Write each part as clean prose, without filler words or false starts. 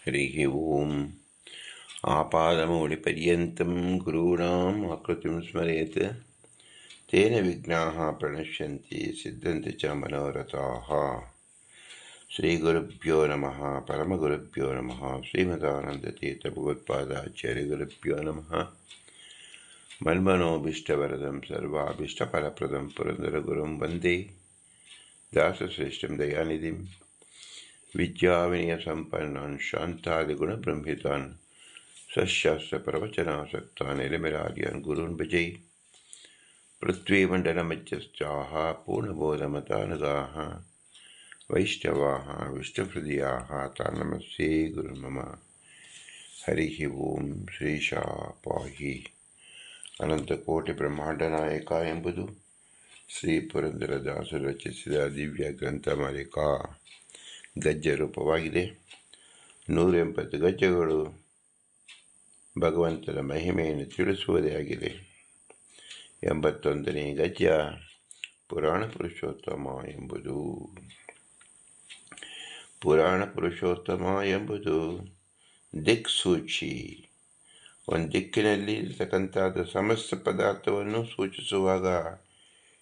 हरिः ओम्। आपादमौलिपर्यन्तं गुरूणाम् आकृतिं स्मरेत् तेन विघ्नाः प्रणश्यन्ति सिद्धन्ति च मनोरथाः। श्रीगुरुभ्यो नमः। परमगुरुभ्यो नमः। श्रीमदानन्दतीर्थभगवत्पादाचार्यगुरुभ्यो नमः। मन्मनोभीष्टवरदं सर्वाभीष्टफलप्रदं पुरन्दरगुरुं वन्दे दासश्रेष्ठं दयानिधिं विद्याविनयसम्पन्नान् शान्तादिगुणब्रह्मितान् सशास्त्रप्रवचनासक्तान् निरमिरार्यान् गुरून् भजे। पृथ्वीमण्डलमध्यस्थाः पूर्णबोधमतानुगाः वैष्णवाः विष्णुहृदयाः तान् नमस्ते गुरुर्मम। हरिः ಓಂ ಶ್ರೀಶಾ ಪಾಹಿ. ಅನಂತಕೋಟಿ ಬ್ರಹ್ಮಾಂಡನಾಯಕ ಎಂಬುದು ಶ್ರೀ ಪುರಂದರದಾಸರು ರಚಿಸಿದ ದಿವ್ಯ ಗ್ರಂಥ ಮಾಲಿಕಾ ಗಜ್ಜೆ ರೂಪವಾಗಿದೆ. 180 ಗಜ್ಜೆಗಳು ಭಗವಂತನ ಮಹಿಮೆಯನ್ನು ತಿಳಿಸುವುದೇ ಆಗಿದೆ. 81ನೇ ಗಜ್ಜ ಪುರಾಣ ಪುರುಷೋತ್ತಮ ಎಂಬುದು. ಪುರಾಣ ಪುರುಷೋತ್ತಮ ಎಂಬುದು ದಿಕ್ಸೂಚಿ. ಒಂದು ದಿಕ್ಕಿನಲ್ಲಿ ಇರತಕ್ಕಂಥದ್ದು ಸಮಸ್ತ ಪದಾರ್ಥವನ್ನು ಸೂಚಿಸುವಾಗ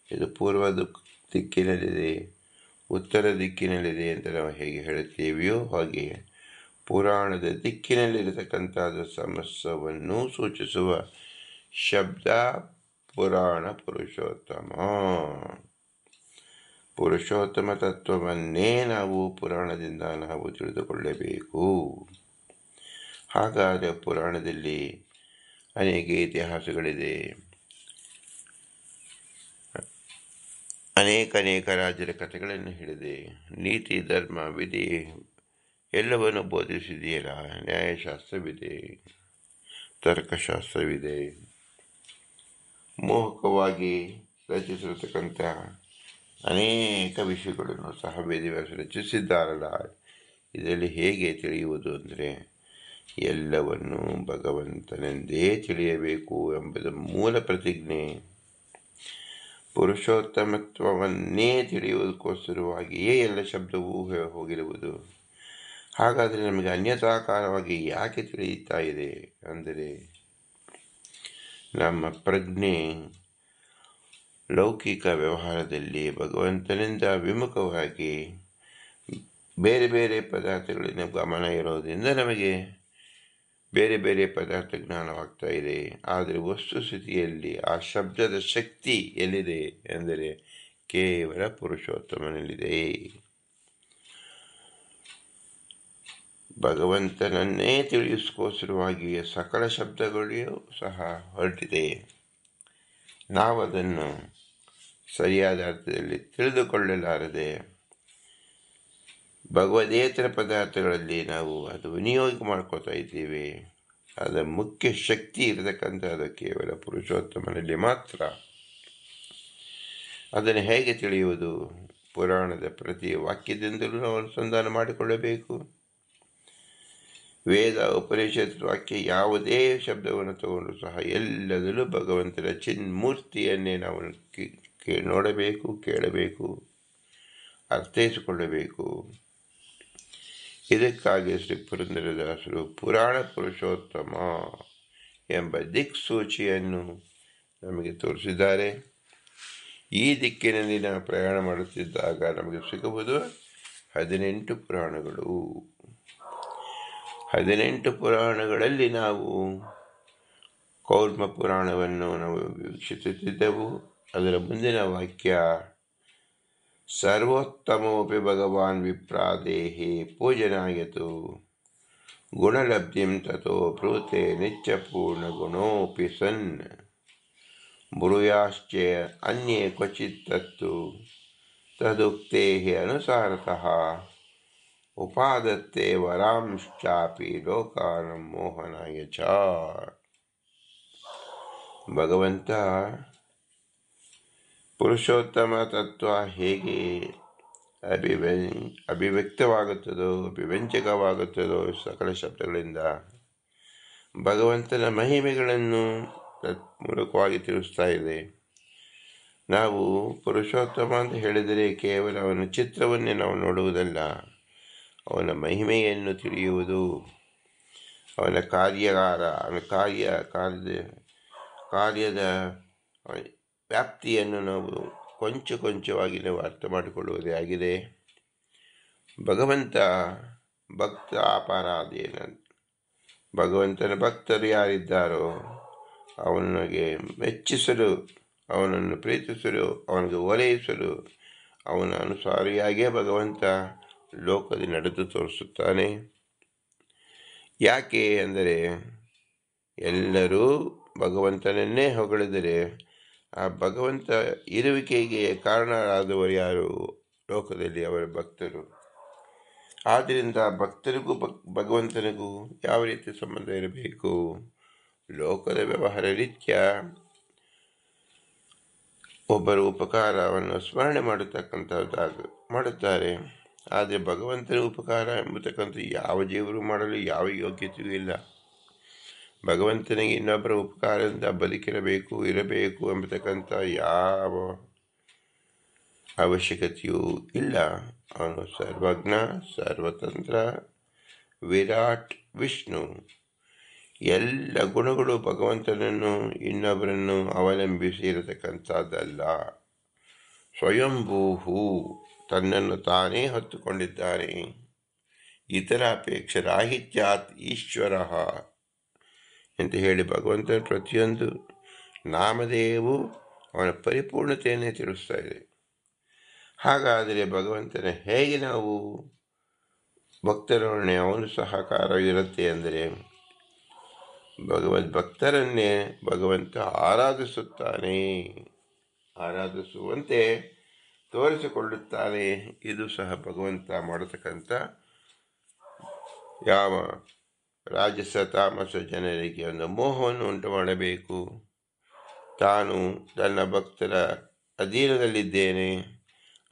ಇದು ಪೂರ್ವ ದಿಕ್ಕಿನಲ್ಲಿದೆ, ಉತ್ತರ ದಿಕ್ಕಿನಲ್ಲಿದೆ ಅಂತ ನಾವು ಹೇಗೆ ಹೇಳುತ್ತೇವೆಯೋ ಹಾಗೆ ಪುರಾಣದ ದಿಕ್ಕಿನಲ್ಲಿರತಕ್ಕಂಥದ್ದು ಸಮಸ್ತವನ್ನು ಸೂಚಿಸುವ ಶಬ್ದ ಪುರಾಣ ಪುರುಷೋತ್ತಮ. ಪುರುಷೋತ್ತಮ ತತ್ವವನ್ನೇ ನಾವು ಪುರಾಣದಿಂದ ನಾವು ತಿಳಿದುಕೊಳ್ಳಬೇಕು. ಹಾಗಾದರೆ ಪುರಾಣದಲ್ಲಿ ಅನೇಕ ಇತಿಹಾಸಗಳಿದೆ. ಅನೇಕ ರಾಜರ ಕಥೆಗಳನ್ನು ಹೇಳಿದೆ. ನೀತಿ ಧರ್ಮ ವಿಧಿ ಎಲ್ಲವನ್ನು ಬೋಧಿಸಿದೆಯಲ್ಲ. ನ್ಯಾಯಶಾಸ್ತ್ರವಿದೆ, ತರ್ಕಶಾಸ್ತ್ರವಿದೆ. ಮೋಹಕವಾಗಿ ರಚಿಸಿರತಕ್ಕಂಥ ಅನೇಕ ವಿಷಯಗಳನ್ನು ಸಹ ವೇದವ್ಯಾಸರು ರಚಿಸಿದ್ದಾರಲ್ಲ. ಇದರಲ್ಲಿ ಹೇಗೆ ತಿಳಿಯುವುದು ಅಂದರೆ ಎಲ್ಲವನ್ನು ಭಗವಂತನೆಂದೇ ತಿಳಿಯಬೇಕು ಎಂಬುದು ಮೂಲ ಪ್ರತಿಜ್ಞೆ. ಪುರುಷೋತ್ತಮತ್ವವನ್ನೇ ತಿಳಿಯುವುದಕ್ಕೋಸ್ಕರವಾಗಿಯೇ ಎಲ್ಲ ಶಬ್ದವೂ ಹೋಗಿರುವುದು. ಹಾಗಾದರೆ ನಮಗೆ ಅನ್ಯತಾಕಾರವಾಗಿ ಯಾಕೆ ತಿಳಿಯುತ್ತಾ ಇದೆ ಅಂದರೆ ನಮ್ಮ ಪ್ರಜ್ಞೆ ಲೌಕಿಕ ವ್ಯವಹಾರದಲ್ಲಿ ಭಗವಂತನಿಂದ ವಿಮುಖವಾಗಿ ಬೇರೆ ಬೇರೆ ಪದಾರ್ಥಗಳಿಂದ ಗಮನ ಇರೋದ್ರಿಂದ ನಮಗೆ ಬೇರೆ ಬೇರೆ ಪದಾರ್ಥ ಜ್ಞಾನವಾಗ್ತಾ ಇದೆ. ಆದರೆ ವಸ್ತುಸ್ಥಿತಿಯಲ್ಲಿ ಆ ಶಬ್ದದ ಶಕ್ತಿ ಎಲ್ಲಿದೆ ಎಂದರೆ ಕೇವಲ ಪುರುಷೋತ್ತಮನಲ್ಲಿದೆ. ಭಗವಂತನನ್ನೇ ತಿಳಿಸ್ಕೋಸ್ಕರವಾಗಿ ಸಕಲ ಶಬ್ದಗಳಿಯೂ ಸಹ ಹೊರಟಿದೆ. ನಾವದನ್ನು ಸರಿಯಾದ ಅರ್ಥದಲ್ಲಿ ತಿಳಿದುಕೊಳ್ಳಲಾರದೆ ಭಗವದೇತರ ಪದಾರ್ಥಗಳಲ್ಲಿ ನಾವು ಅದು ವಿನಿಯೋಗ ಮಾಡ್ಕೋತಾ ಇದ್ದೀವಿ. ಅದರ ಮುಖ್ಯ ಶಕ್ತಿ ಇರತಕ್ಕಂಥದ್ದು ಕೇವಲ ಪುರುಷೋತ್ತಮನಲ್ಲಿ ಮಾತ್ರ. ಅದನ್ನು ಹೇಗೆ ತಿಳಿಯುವುದು? ಪುರಾಣದ ಪ್ರತಿ ವಾಕ್ಯದಿಂದಲೂ ನಾವು ಅನುಸಂಧಾನ ಮಾಡಿಕೊಳ್ಳಬೇಕು. ವೇದ ಉಪನಿಷತ್ ವಾಕ್ಯ ಯಾವುದೇ ಶಬ್ದವನ್ನು ತಗೊಂಡು ಸಹ ಎಲ್ಲದರಲ್ಲೂ ಭಗವಂತನ ಚಿನ್ಮೂರ್ತಿಯನ್ನೇ ನಾವು ನೋಡಬೇಕು, ಕೇಳಬೇಕು, ಅರ್ಥೈಸಿಕೊಳ್ಳಬೇಕು. ಇದಕ್ಕಾಗಿ ಶ್ರೀ ಪುರಂದರದಾಸರು ಪುರಾಣ ಪುರುಷೋತ್ತಮ ಎಂಬ ದಿಕ್ಸೂಚಿಯನ್ನು ನಮಗೆ ತೋರಿಸಿದ್ದಾರೆ. ಈ ದಿಕ್ಕಿನಲ್ಲಿ ನಾವು ಪ್ರಯಾಣ ಮಾಡುತ್ತಿದ್ದಾಗ ನಮಗೆ ಸಿಗುವುದು 18 ಪುರಾಣಗಳು. 18 ಪುರಾಣಗಳಲ್ಲಿ ನಾವು ಕೌರ್ಮ ಪುರಾಣವನ್ನು ನಾವು ವೀಕ್ಷಿಸುತ್ತಿದ್ದೆವು. ಅದರ ಮುಂದಿನ ವಾಕ್ಯ ಸರ್ವೋತ್ತಮೋಪಿ ಭಗವಾನ್ ವಿಪ್ರಾದೇಹಿ ಪೂಜನಾಯತು ಗುಣಲಬ್ಧಿಂ ತಥೋ ಬ್ರೂತೆ ನಿತ್ಯಪೂರ್ಣ ಗುಣೋಪಿ ಸನ್ ಬ್ರೂಯಾಶ್ಚ ಅನ್ಯೇ ಕ್ವಚಿತ್ ತತ್ತು ತದುಕ್ತೇ ಅನುಸಾರತಃ ಉಪಾದತ್ತೆ ವರಾಂಶ್ಚಾಪಿ ಲೋಕಾನಂ ಮೋಹನಾಯ ಚ. ಭಗವಂತ ಪುರುಷೋತ್ತಮ ತತ್ವ ಹೇಗೆ ಅಭಿವ್ಯಕ್ತವಾಗುತ್ತದೋ, ಅಭಿವ್ಯಂಜಕವಾಗುತ್ತದೋ ಸಕಲ ಶಬ್ದಗಳಿಂದ ಭಗವಂತನ ಮಹಿಮೆಗಳನ್ನು ಮೂಲಕವಾಗಿ ತಿಳಿಸ್ತಾ ಇದೆ. ನಾವು ಪುರುಷೋತ್ತಮ ಅಂತ ಹೇಳಿದರೆ ಕೇವಲ ಅವನ ಚಿತ್ರವನ್ನೇ ನಾವು ನೋಡುವುದಲ್ಲ, ಅವನ ಮಹಿಮೆಯನ್ನು ತಿಳಿಯುವುದು, ಅವನ ಕಾರ್ಯದ ವ್ಯಾಪ್ತಿಯನ್ನು ನಾವು ಕೊಂಚವಾಗಿ ನಾವು ಅರ್ಥ ಮಾಡಿಕೊಳ್ಳುವುದೇ ಆಗಿದೆ. ಭಗವಂತ ಭಕ್ತ ಅಪರಾಧೇನ, ಭಗವಂತನ ಭಕ್ತರು ಯಾರಿದ್ದಾರೋ ಅವನಿಗೆ ಮೆಚ್ಚಿಸಲು, ಅವನನ್ನು ಪ್ರೀತಿಸಲು, ಅವನಿಗೆ ಓಲೈಸಲು ಅವನ ಅನುಸಾರಿಯಾಗಿಯೇ ಭಗವಂತ ಲೋಕದಲ್ಲಿ ನಡೆದು ತೋರಿಸುತ್ತಾನೆ. ಯಾಕೆ ಅಂದರೆ ಎಲ್ಲರೂ ಭಗವಂತನನ್ನೇ ಹೊಗಳಿದರೆ ಆ ಭಗವಂತ ಇರುವಿಕೆಗೆ ಕಾರಣರಾದವರು ಯಾರು? ಲೋಕದಲ್ಲಿ ಅವರ ಭಕ್ತರು. ಆದ್ದರಿಂದ ಭಕ್ತರಿಗೂ ಭಗವಂತನಿಗೂ ಯಾವ ರೀತಿ ಸಂಬಂಧ ಇರಬೇಕು? ಲೋಕದ ವ್ಯವಹಾರ ರೀತ್ಯ ಒಬ್ಬರು ಉಪಕಾರವನ್ನು ಸ್ಮರಣೆ ಮಾಡುತ್ತಾರೆ. ಆದರೆ ಭಗವಂತನ ಉಪಕಾರ ಎಂಬತಕ್ಕಂಥ ಯಾವ ಜೀವರು ಮಾಡಲು ಯಾವ ಯೋಗ್ಯತೆಯೂ ಇಲ್ಲ. ಭಗವಂತನಿಗೆ ಇನ್ನೊಬ್ಬರ ಉಪಕಾರದಿಂದ ಬದುಕಿರಬೇಕು, ಇರಬೇಕು ಎಂಬತಕ್ಕಂಥ ಯಾವ ಅವಶ್ಯಕತೆಯೂ ಇಲ್ಲ. ಅವನು ಸರ್ವಜ್ಞ, ಸರ್ವತಂತ್ರ, ವಿರಾಟ್ ವಿಷ್ಣು. ಎಲ್ಲ ಗುಣಗಳು ಭಗವಂತನನ್ನು ಇನ್ನೊಬ್ಬರನ್ನು ಅವಲಂಬಿಸಿ ಇರತಕ್ಕಂಥದ್ದಲ್ಲ. ಸ್ವಯಂಭೂಹು, ತನ್ನನ್ನು ತಾನೇ ಹೊತ್ತುಕೊಂಡಿದ್ದಾನೆ. ಇತರ ಅಪೇಕ್ಷೆ ರಾಹಿತ್ಯಾತ್ ಈಶ್ವರ ಅಂತ ಹೇಳಿ ಭಗವಂತನ ಪ್ರತಿಯೊಂದು ನಾಮಧೇಯವು ಅವನ ಪರಿಪೂರ್ಣತೆಯನ್ನೇ ತಿಳಿಸ್ತಾ ಇದೆ. ಹಾಗಾದರೆ ಭಗವಂತನ ಹೇಗೆ ನಾವು ಭಕ್ತರೊಡನೆ ಅವನು ಸಹಕಾರ ಇರುತ್ತೆ ಅಂದರೆ ಭಕ್ತರನ್ನೇ ಭಗವಂತ ಆರಾಧಿಸುತ್ತಾನೆ, ಆರಾಧಿಸುವಂತೆ ತೋರಿಸಿಕೊಳ್ಳುತ್ತಾನೆ. ಇದು ಸಹ ಭಗವಂತ ಮಾಡತಕ್ಕಂಥ ಯಾವ ರಾಜಸ ತಾಮಸ ಜನರಿಗೆ ಒಂದು ಮೋಹವನ್ನು ಉಂಟು ಮಾಡಬೇಕು. ತಾನು ತನ್ನ ಭಕ್ತರ ಅಧೀನದಲ್ಲಿದ್ದೇನೆ,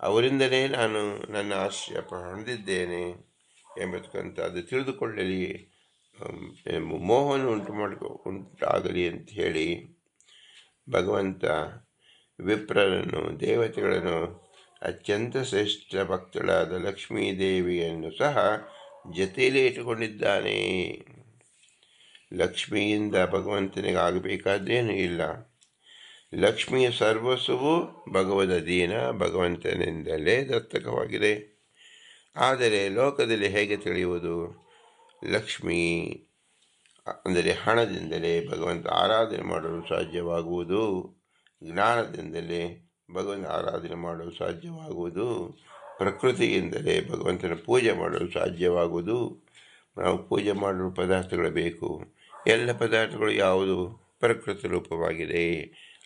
ಅವರಿಂದಲೇ ನಾನು ನನ್ನ ಆಶ್ರಯ ಹೊಂದಿದ್ದೇನೆ ಎಂಬತಕ್ಕಂಥ ಅದು ತಿಳಿದುಕೊಳ್ಳಲಿ, ಮೋಹವನ್ನು ಉಂಟಾಗಲಿ ಅಂತ ಹೇಳಿ ಭಗವಂತ ವಿಪ್ರರನ್ನು, ದೇವತೆಗಳನ್ನು, ಅತ್ಯಂತ ಶ್ರೇಷ್ಠ ಭಕ್ತಳಾದ ಲಕ್ಷ್ಮೀದೇವಿಯನ್ನು ಸಹ ಜೊತೆಯಲ್ಲೇ ಇಟ್ಟುಕೊಂಡಿದ್ದಾನೆ. ಲಕ್ಷ್ಮಿಯಿಂದ ಭಗವಂತನಿಗೆ ಆಗಬೇಕಾದ್ದೇನೂ ಇಲ್ಲ. ಲಕ್ಷ್ಮಿಯ ಸರ್ವಸ್ವವು ಭಗವದಧೀನ, ಭಗವಂತನಿಂದಲೇ ದತ್ತಕವಾಗಿದೆ. ಆದರೆ ಲೋಕದಲ್ಲಿ ಹೇಗೆ ತಿಳಿಯುವುದು? ಲಕ್ಷ್ಮಿ ಅಂದರೆ ಹಣದಿಂದಲೇ ಭಗವಂತ ಆರಾಧನೆ ಮಾಡಲು ಸಾಧ್ಯವಾಗುವುದು, ಜ್ಞಾನದಿಂದಲೇ ಭಗವಂತ ಆರಾಧನೆ ಮಾಡಲು ಸಾಧ್ಯವಾಗುವುದು, ಪ್ರಕೃತಿಯಿಂದಲೇ ಭಗವಂತನ ಪೂಜೆ ಮಾಡಲು ಸಾಧ್ಯವಾಗುವುದು. ನಾವು ಪೂಜೆ ಮಾಡಲು ಪದಾರ್ಥಗಳು ಬೇಕು. ಎಲ್ಲ ಪದಾರ್ಥಗಳು ಯಾವುದು? ಪ್ರಕೃತಿ ರೂಪವಾಗಿದೆ.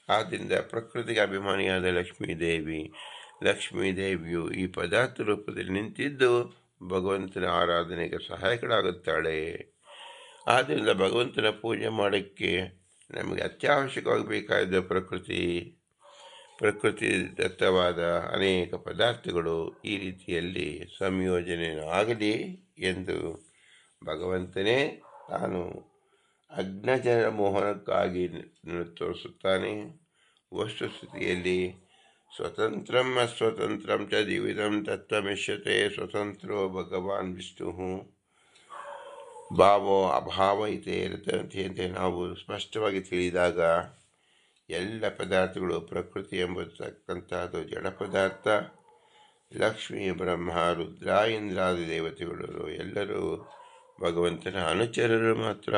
ಆದ್ದರಿಂದ ಪ್ರಕೃತಿಗೆ ಅಭಿಮಾನಿಯಾದ ಲಕ್ಷ್ಮೀದೇವಿಯು ಈ ಪದಾರ್ಥ ರೂಪದಲ್ಲಿ ನಿಂತಿದ್ದು ಭಗವಂತನ ಆರಾಧನೆಗೆ ಸಹಾಯಕಳಾಗುತ್ತಾಳೆ. ಆದ್ದರಿಂದ ಭಗವಂತನ ಪೂಜೆ ಮಾಡೋಕ್ಕೆ ನಮಗೆ ಅತ್ಯವಶ್ಯಕವಾಗಿ ಬೇಕಾದ ಪ್ರಕೃತಿ ದತ್ತವಾದ ಅನೇಕ ಪದಾರ್ಥಗಳು ಈ ರೀತಿಯಲ್ಲಿ ಸಂಯೋಜನೆ ಆಗಲಿ ಎಂದು ಭಗವಂತನೇ ತಾನು ಅಜ್ಞಜನ ಮೋಹನಕ್ಕಾಗಿ ತೋರಿಸುತ್ತಾನೆ. ವಸ್ತುಸ್ಥಿತಿಯಲ್ಲಿ ಸ್ವತಂತ್ರಂ ಅಸ್ವತಂತ್ರಂ ಚ ದ್ವಿವಿಧಂ ತತ್ವಮಿಷ್ಯತೆ ಸ್ವತಂತ್ರೋ ಭಗವಾನ್ ವಿಷ್ಣು ಭಾವೋ ಅಭಾವ ಇತೇ ಇರುತ್ತೆ ನಾವು ಸ್ಪಷ್ಟವಾಗಿ ತಿಳಿದಾಗ ಎಲ್ಲ ಪದಾರ್ಥಗಳು ಪ್ರಕೃತಿ ಎಂಬತಕ್ಕಂಥದ್ದು ಜಡ ಪದಾರ್ಥ. ಲಕ್ಷ್ಮೀ, ಬ್ರಹ್ಮ, ರುದ್ರ, ಇಂದ್ರಾದಿ ದೇವತೆಗಳು ಎಲ್ಲರೂ ಭಗವಂತನ ಅನುಚರರು ಮಾತ್ರ.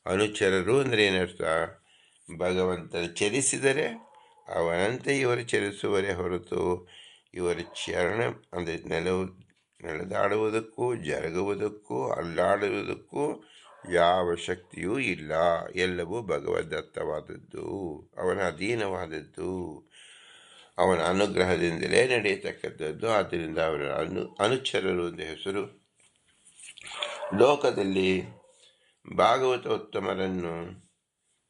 ಅನುಚರರು ಅಂದರೆ ಏನರ್ಥ? ಭಗವಂತನ ಚರಿಸಿದರೆ ಅವನಂತೆ ಇವರು ಚರಿಸುವರೇ ಹೊರತು ಇವರ ಚರಣ ಅಂದರೆ ನಡೆದಾಡುವುದಕ್ಕೂ, ಜರುಗುವುದಕ್ಕೂ, ಅಲ್ಲಾಡುವುದಕ್ಕೂ ಯಾವ ಶಕ್ತಿಯೂ ಇಲ್ಲ. ಎಲ್ಲವೂ ಭಗವದ್ದತ್ತವಾದದ್ದು, ಅವನ ಅಧೀನವಾದದ್ದು, ಅವನ ಅನುಗ್ರಹದಿಂದಲೇ ನಡೆಯತಕ್ಕಂಥದ್ದು. ಆದ್ದರಿಂದ ಅವರ ಅನುಚರರು ಎಂದ ಹೆಸರು. ಲೋಕದಲ್ಲಿ ಭಾಗವತೋತ್ತಮರನ್ನು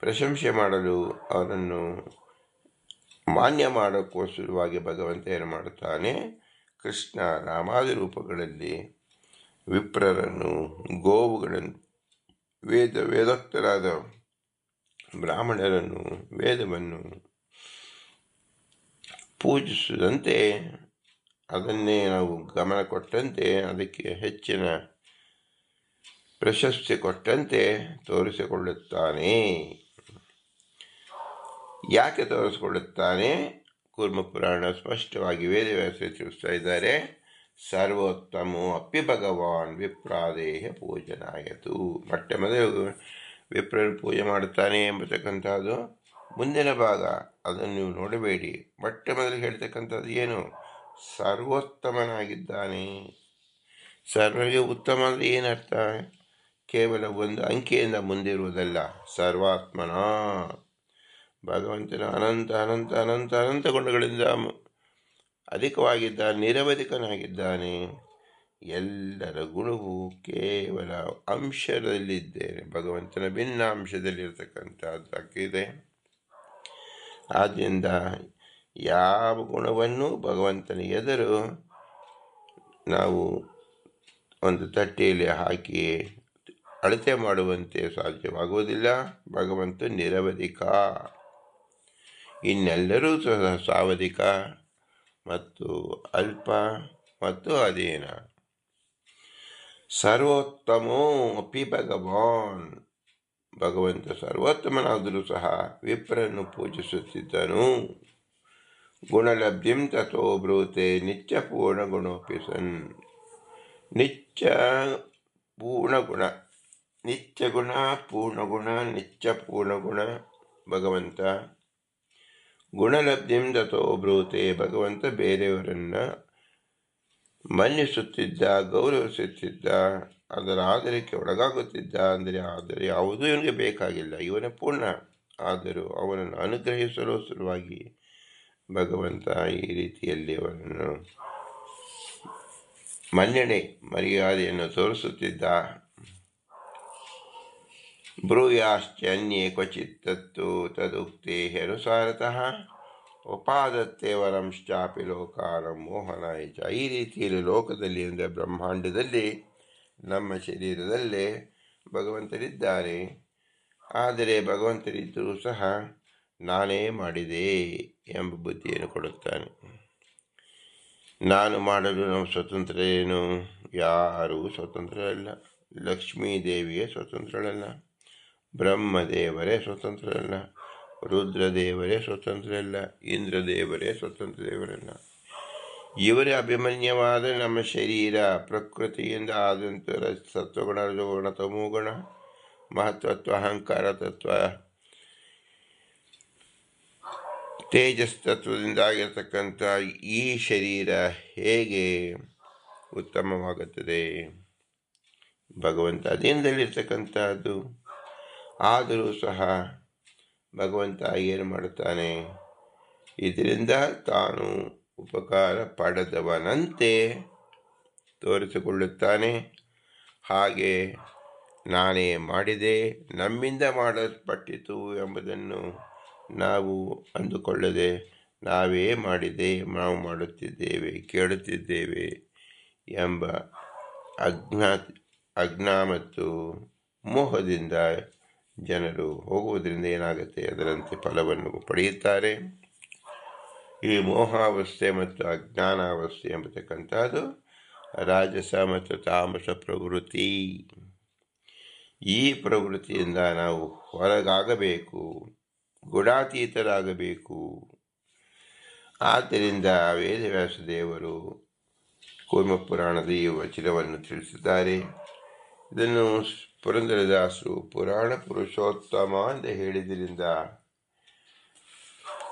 ಪ್ರಶಂಸೆ ಮಾಡಲು, ಅವರನ್ನು ಮಾನ್ಯ ಮಾಡೋಕ್ಕೋಸ್ಕರವಾಗಿ ಭಗವಂತ ಏನು ಮಾಡುತ್ತಾನೆ? ಕೃಷ್ಣ ರಾಮಾದಿ ರೂಪಗಳಲ್ಲಿ ವಿಪ್ರರನ್ನು, ಗೋವುಗಳನ್ನು, ವೇದೋಕ್ತರಾದ ಬ್ರಾಹ್ಮಣರನ್ನು, ವೇದವನ್ನು ಪೂಜಿಸಿದಂತೆ ಅದನ್ನೇ ನಾವು ಗಮನ ಕೊಟ್ಟಂತೆ, ಅದಕ್ಕೆ ಹೆಚ್ಚಿನ ಪ್ರಶಸ್ತಿ ಕೊಟ್ಟಂತೆ ತೋರಿಸಿಕೊಳ್ಳುತ್ತಾನೆ. ಯಾಕೆ ತೋರಿಸಿಕೊಳ್ಳುತ್ತಾನೆ? ಕೂರ್ಮ ಪುರಾಣ ಸ್ಪಷ್ಟವಾಗಿ ವೇದವ್ಯಾಸರು ತಿಳಿಸ್ತಾ ಇದ್ದಾರೆ. ಸರ್ವೋತ್ತಮೋ ಅಪ್ಪಿ ಭಗವಾನ್ ವಿಪ್ರಾದೇಹ ಪೂಜನಾಯತು. ಮೊಟ್ಟ ಮೊದಲು ವಿಪ್ರರು ಪೂಜೆ ಮಾಡುತ್ತಾನೆ ಎಂಬತಕ್ಕಂಥದ್ದು ಮುಂದಿನ ಭಾಗ. ಅದನ್ನು ನೀವು ನೋಡಬೇಡಿ. ಮೊಟ್ಟ ಮೊದಲು ಹೇಳ್ತಕ್ಕಂಥದ್ದು ಏನು? ಸರ್ವೋತ್ತಮನಾಗಿದ್ದಾನೆ. ಸರ್ವರಿಗೆ ಉತ್ತಮ ಅಂದರೆ ಏನರ್ಥ? ಕೇವಲ ಒಂದು ಅಂಕೆಯಿಂದ ಮುಂದಿರುವುದಲ್ಲ. ಸರ್ವಾತ್ಮನ ಭಗವಂತನ ಅನಂತ ಅನಂತ ಅನಂತ ಅನಂತ ಗುಣಗಳಿಂದ ಅಧಿಕವಾಗಿದ್ದಾನೆ, ನಿರವಧಿಕನಾಗಿದ್ದಾನೆ. ಎಲ್ಲರ ಗುಣವು ಕೇವಲ ಅಂಶದಲ್ಲಿದ್ದೇನೆ, ಭಗವಂತನ ಭಿನ್ನ ಅಂಶದಲ್ಲಿರ್ತಕ್ಕಂಥದ್ದಾಗಿದೆ. ಆದ್ದರಿಂದ ಯಾವ ಗುಣವನ್ನು ಭಗವಂತನ ಎದುರು ನಾವು ಒಂದು ತಟ್ಟೆಯಲ್ಲಿ ಹಾಕಿ ಅಳತೆ ಮಾಡುವಂತೆ ಸಾಧ್ಯವಾಗುವುದಿಲ್ಲ. ಭಗವಂತ ನಿರವಧಿಕ, ಇನ್ನೆಲ್ಲರೂ ಸಹ ಸಾವಧಿಕ ಮತ್ತು ಅಲ್ಪ ಮತ್ತು ಅಧೀನ. ಸರ್ವೋತ್ತಮೋ ಅಪಿ ಭಗವಾನ್, ಭಗವಂತ ಸರ್ವೋತ್ತಮನಾದರೂ ಸಹ ವಿಪ್ರನ್ನು ಪೂಜಿಸುತ್ತಿದ್ದನು. ಗುಣಲಬ್ಧಿಂ ತಥೋ ಬ್ರೂತೆ ನಿತ್ಯ ಪೂರ್ಣ ಗುಣೋಪಿ ಸನ್. ನಿತ್ಯ ಪೂರ್ಣಗುಣ, ನಿತ್ಯ ಗುಣ, ಪೂರ್ಣಗುಣ, ನಿತ್ಯ ಪೂರ್ಣಗುಣ ಭಗವಂತ. ಗುಣಲಬ್ಧಿಂ ತಥೋ ಬ್ರೂತೆ, ಭಗವಂತ ಬೇರೆಯವರನ್ನು ಮನ್ನಿಸುತ್ತಿದ್ದ, ಗೌರವಿಸುತ್ತಿದ್ದ, ಅದರ ಆಧಾರಕ್ಕೆ ಒಳಗಾಗುತ್ತಿದ್ದ. ಆದರೆ ಯಾವುದೂ ಇವನಿಗೆ ಬೇಕಾಗಿಲ್ಲ, ಇವನ ಪೂರ್ಣ. ಆದರೂ ಅವನನ್ನು ಅನುಗ್ರಹಿಸಲು ಸಲುವಾಗಿ ಭಗವಂತ ಈ ರೀತಿಯಲ್ಲಿ ಅವನನ್ನು ಮನ್ನಣೆ ಮರ್ಯಾದೆಯನ್ನು ತೋರಿಸುತ್ತಿದ್ದ. ಬ್ರೂಯಾಶ್ಚನ್ಯೇ ಕ್ವಚಿತ್ ತತ್ತು ತದುಕ್ತೆ ಅನುಸಾರತಃ ಉಪಾದತ್ತೆ ವರಂಶ್ಚಾಪಿ ಲೋಕಾರಂ ಮೋಹನಾಯ ಚ. ಈ ರೀತಿಯಲ್ಲಿ ಲೋಕದಲ್ಲಿ ಅಂದರೆ ಬ್ರಹ್ಮಾಂಡದಲ್ಲಿ, ನಮ್ಮ ಶರೀರದಲ್ಲೇ ಭಗವಂತರಿದ್ದಾರೆ. ಆದರೆ ಭಗವಂತರಿದ್ದರೂ ಸಹ ನಾನೇ ಮಾಡಿದೆ ಎಂಬ ಬುದ್ಧಿಯನ್ನು ಕೊಡುತ್ತಾನೆ. ನಾನು ಮಾಡಲು ನಮ್ಮ ಸ್ವತಂತ್ರ ಏನು? ಯಾರೂ ಸ್ವತಂತ್ರರಲ್ಲ. ಲಕ್ಷ್ಮೀದೇವಿಯೇ ಸ್ವತಂತ್ರಳಲ್ಲ, ಬ್ರಹ್ಮದೇವರೇ ಸ್ವತಂತ್ರರಲ್ಲ, ರುದ್ರದೇವರೇ ಸ್ವತಂತ್ರರಲ್ಲ, ಇಂದ್ರದೇವರೇ ಸ್ವತಂತ್ರ ದೇವರಲ್ಲ. ಇವರೇ ಅಭಿಮನ್ಯವಾದ ನಮ್ಮ ಶರೀರ ಪ್ರಕೃತಿಯಿಂದ ಆದಂಥ ಸತ್ವಗುಣ, ರಜೋಗುಣ, ತಮೋಗುಣ, ಮಹತ್ತತ್ವ, ಅಹಂಕಾರ ತತ್ವ, ತೇಜಸ್ತತ್ವದಿಂದ ಆಗಿರತಕ್ಕಂಥ ಈ ಶರೀರ ಹೇಗೆ ಉತ್ತಮವಾಗುತ್ತದೆ? ಭಗವಂತ ಅಧೀನದಲ್ಲಿರ್ತಕ್ಕಂಥದ್ದು. ಆದರೂ ಸಹ ಭಗವಂತ ಏನು ಮಾಡುತ್ತಾನೆ? ಇದರಿಂದ ತಾನು ಉಪಕಾರ ಪಡೆದವನಂತೆ ತೋರಿಸಿಕೊಳ್ಳುತ್ತಾನೆ. ಹಾಗೆ ನಾನೇ ಮಾಡಿದೆ, ನಮ್ಮಿಂದ ಮಾಡಲ್ಪಟ್ಟಿತು ಎಂಬುದನ್ನು ನಾವು ಅಂದುಕೊಳ್ಳದೆ, ನಾವೇ ಮಾಡಿದೆ, ನಾವು ಮಾಡುತ್ತಿದ್ದೇವೆ, ಕೇಳುತ್ತಿದ್ದೇವೆ ಎಂಬ ಅಜ್ಞಾ ಮತ್ತು ಮೋಹದಿಂದ ಜನರು ಹೋಗುವುದರಿಂದ ಏನಾಗುತ್ತೆ? ಅದರಂತೆ ಫಲವನ್ನು ಪಡೆಯುತ್ತಾರೆ. ಈ ಮೋಹಾವಸ್ಥೆ ಮತ್ತು ಅಜ್ಞಾನಾವಸ್ಥೆ ಎಂಬತಕ್ಕಂಥದ್ದು ರಾಜಸ ಮತ್ತು ತಾಮಸ ಪ್ರವೃತ್ತಿ. ಈ ಪ್ರವೃತ್ತಿಯಿಂದ ನಾವು ಹೊರಗಾಗಬೇಕು, ಗುಣಾತೀತರಾಗಬೇಕು. ಆದ್ದರಿಂದ ವೇದವ್ಯಾಸ ದೇವರು ಕೂರ್ಮ ಪುರಾಣದ ಈ ವಚನವನ್ನು ತಿಳಿಸಿದ್ದಾರೆ. ಇದನ್ನು ಪುರಂದರದಾಸರು ಪುರಾಣ ಪುರುಷೋತ್ತಮ ಅಂತ ಹೇಳಿದ್ರಿಂದ,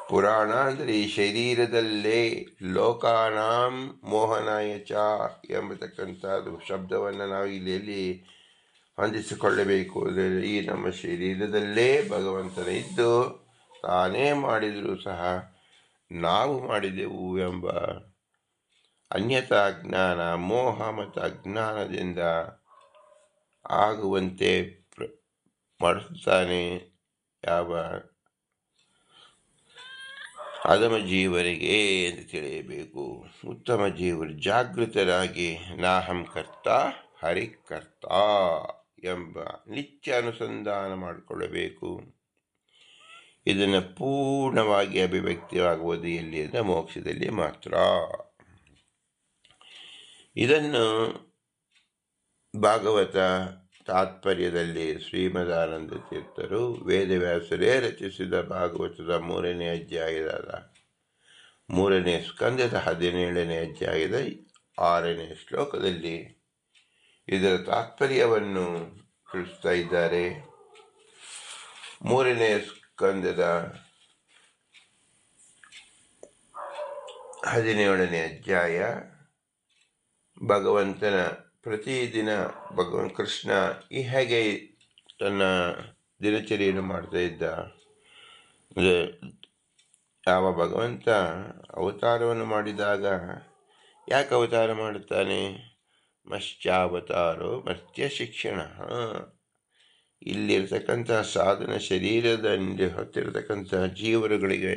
ಪುರಾಣ ಅಂದರೆ ಈ ಶರೀರದಲ್ಲೇ ಲೋಕಾನಾಂ ಮೋಹನಾಯ ಚ ಎಂಬತಕ್ಕಂಥದ್ದು ಶಬ್ದವನ್ನು ನಾವು ಇಲ್ಲಿ ಹೊಂದಿಸಿಕೊಳ್ಳಬೇಕು. ಈ ನಮ್ಮ ಶರೀರದಲ್ಲೇ ಭಗವಂತನ ಇದ್ದು ತಾನೇ ಮಾಡಿದರೂ ಸಹ ನಾವು ಮಾಡಿದೆವು ಎಂಬ ಅನ್ಯತಾ ಜ್ಞಾನ, ಮೋಹ ಮತ್ತು ಅಜ್ಞಾನದಿಂದ ಆಗುವಂತೆ ಮಾಡುತ್ತಾನೆ. ಯಾವ ಅಧಮ ಜೀವರಿಗೆ ಎಂದು ತಿಳಿಯಬೇಕು. ಉತ್ತಮ ಜೀವರು ಜಾಗೃತರಾಗಿ ನಾಹಂ ಕರ್ತ ಹರಿಕರ್ತ ಎಂಬ ನಿತ್ಯ ಅನುಸಂಧಾನ ಮಾಡಿಕೊಳ್ಳಬೇಕು. ಇದನ್ನು ಪೂರ್ಣವಾಗಿ ಅಭಿವ್ಯಕ್ತಿಯಾಗುವುದು ಎಲ್ಲಿ ಅಂದರೆ ಮೋಕ್ಷದಲ್ಲಿ ಮಾತ್ರ. ಇದನ್ನು ಭಾಗವತ ತಾತ್ಪರ್ಯದಲ್ಲಿ ಶ್ರೀಮದಾನಂದ ತೀರ್ಥರು ವೇದವ್ಯಾಸರೇ ರಚಿಸಿದ ಭಾಗವತದ 3ನೇ ಅಧ್ಯಾಯದ 3ನೇ ಸ್ಕಂದದ 17ನೇ ಅಧ್ಯಾಯದ 6ನೇ ಶ್ಲೋಕದಲ್ಲಿ ಇದರ ತಾತ್ಪರ್ಯವನ್ನು ತಿಳಿಸ್ತಾ ಇದ್ದಾರೆ. 3ನೇ ಸ್ಕಂದದ 17ನೇ ಅಧ್ಯಾಯ ಭಗವಂತನ ಪ್ರತಿದಿನ ಕೃಷ್ಣ ಹೇಗೆ ತನ್ನ ದಿನಚರಿಯನ್ನು ಮಾಡ್ತಾ ಇದ್ದ. ಯಾವ ಭಗವಂತ ಅವತಾರವನ್ನು ಮಾಡಿದಾಗ ಯಾಕೆ ಅವತಾರ ಮಾಡುತ್ತಾನೆ? ಮತ್ಸ್ಯಾವತಾರೋ ಮತ್ಸ್ಯ ಶಿಕ್ಷಣ. ಇಲ್ಲಿರ್ತಕ್ಕಂಥ ಸಾಧನ ಶರೀರದಲ್ಲಿ ಹೊತ್ತಿರತಕ್ಕಂಥ ಜೀವರುಗಳಿಗೆ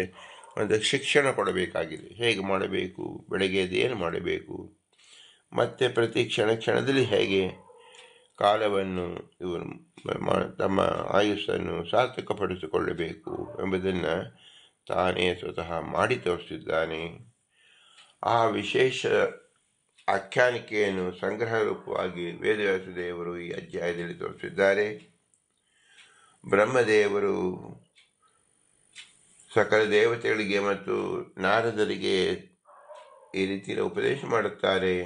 ಒಂದು ಶಿಕ್ಷಣ ಕೊಡಬೇಕಾಗಿದೆ. ಹೇಗೆ ಮಾಡಬೇಕು, ಬೆಳಗ್ಗೆ ಏನು ಮಾಡಬೇಕು, ಮತ್ತು ಪ್ರತಿ ಕ್ಷಣದಲ್ಲಿ ಹೇಗೆ ಕಾಲವನ್ನು ಇವರು ತಮ್ಮ ಆಯುಸ್ಸನ್ನು ಸಾರ್ಥಕಪಡಿಸಿಕೊಳ್ಳಬೇಕು ಎಂಬುದನ್ನು ತಾನೇ ಸ್ವತಃ ಮಾಡಿ ತೋರಿಸಿದ್ದಾನೆ. ಆ ವಿಶೇಷ ಆಖ್ಯಾನಿಕೆಯನ್ನು ಸಂಗ್ರಹ ರೂಪವಾಗಿ ವೇದವ್ಯಾಸ ದೇವರು ಈ ಅಧ್ಯಾಯದಲ್ಲಿ ತೋರಿಸಿದ್ದಾರೆ. ಬ್ರಹ್ಮದೇವರು ಸಕಲ ದೇವತೆಗಳಿಗೆ ಮತ್ತು ನಾರದರಿಗೆ ಈ ರೀತಿಯ ಉಪದೇಶ ಮಾಡುತ್ತಾರೆ.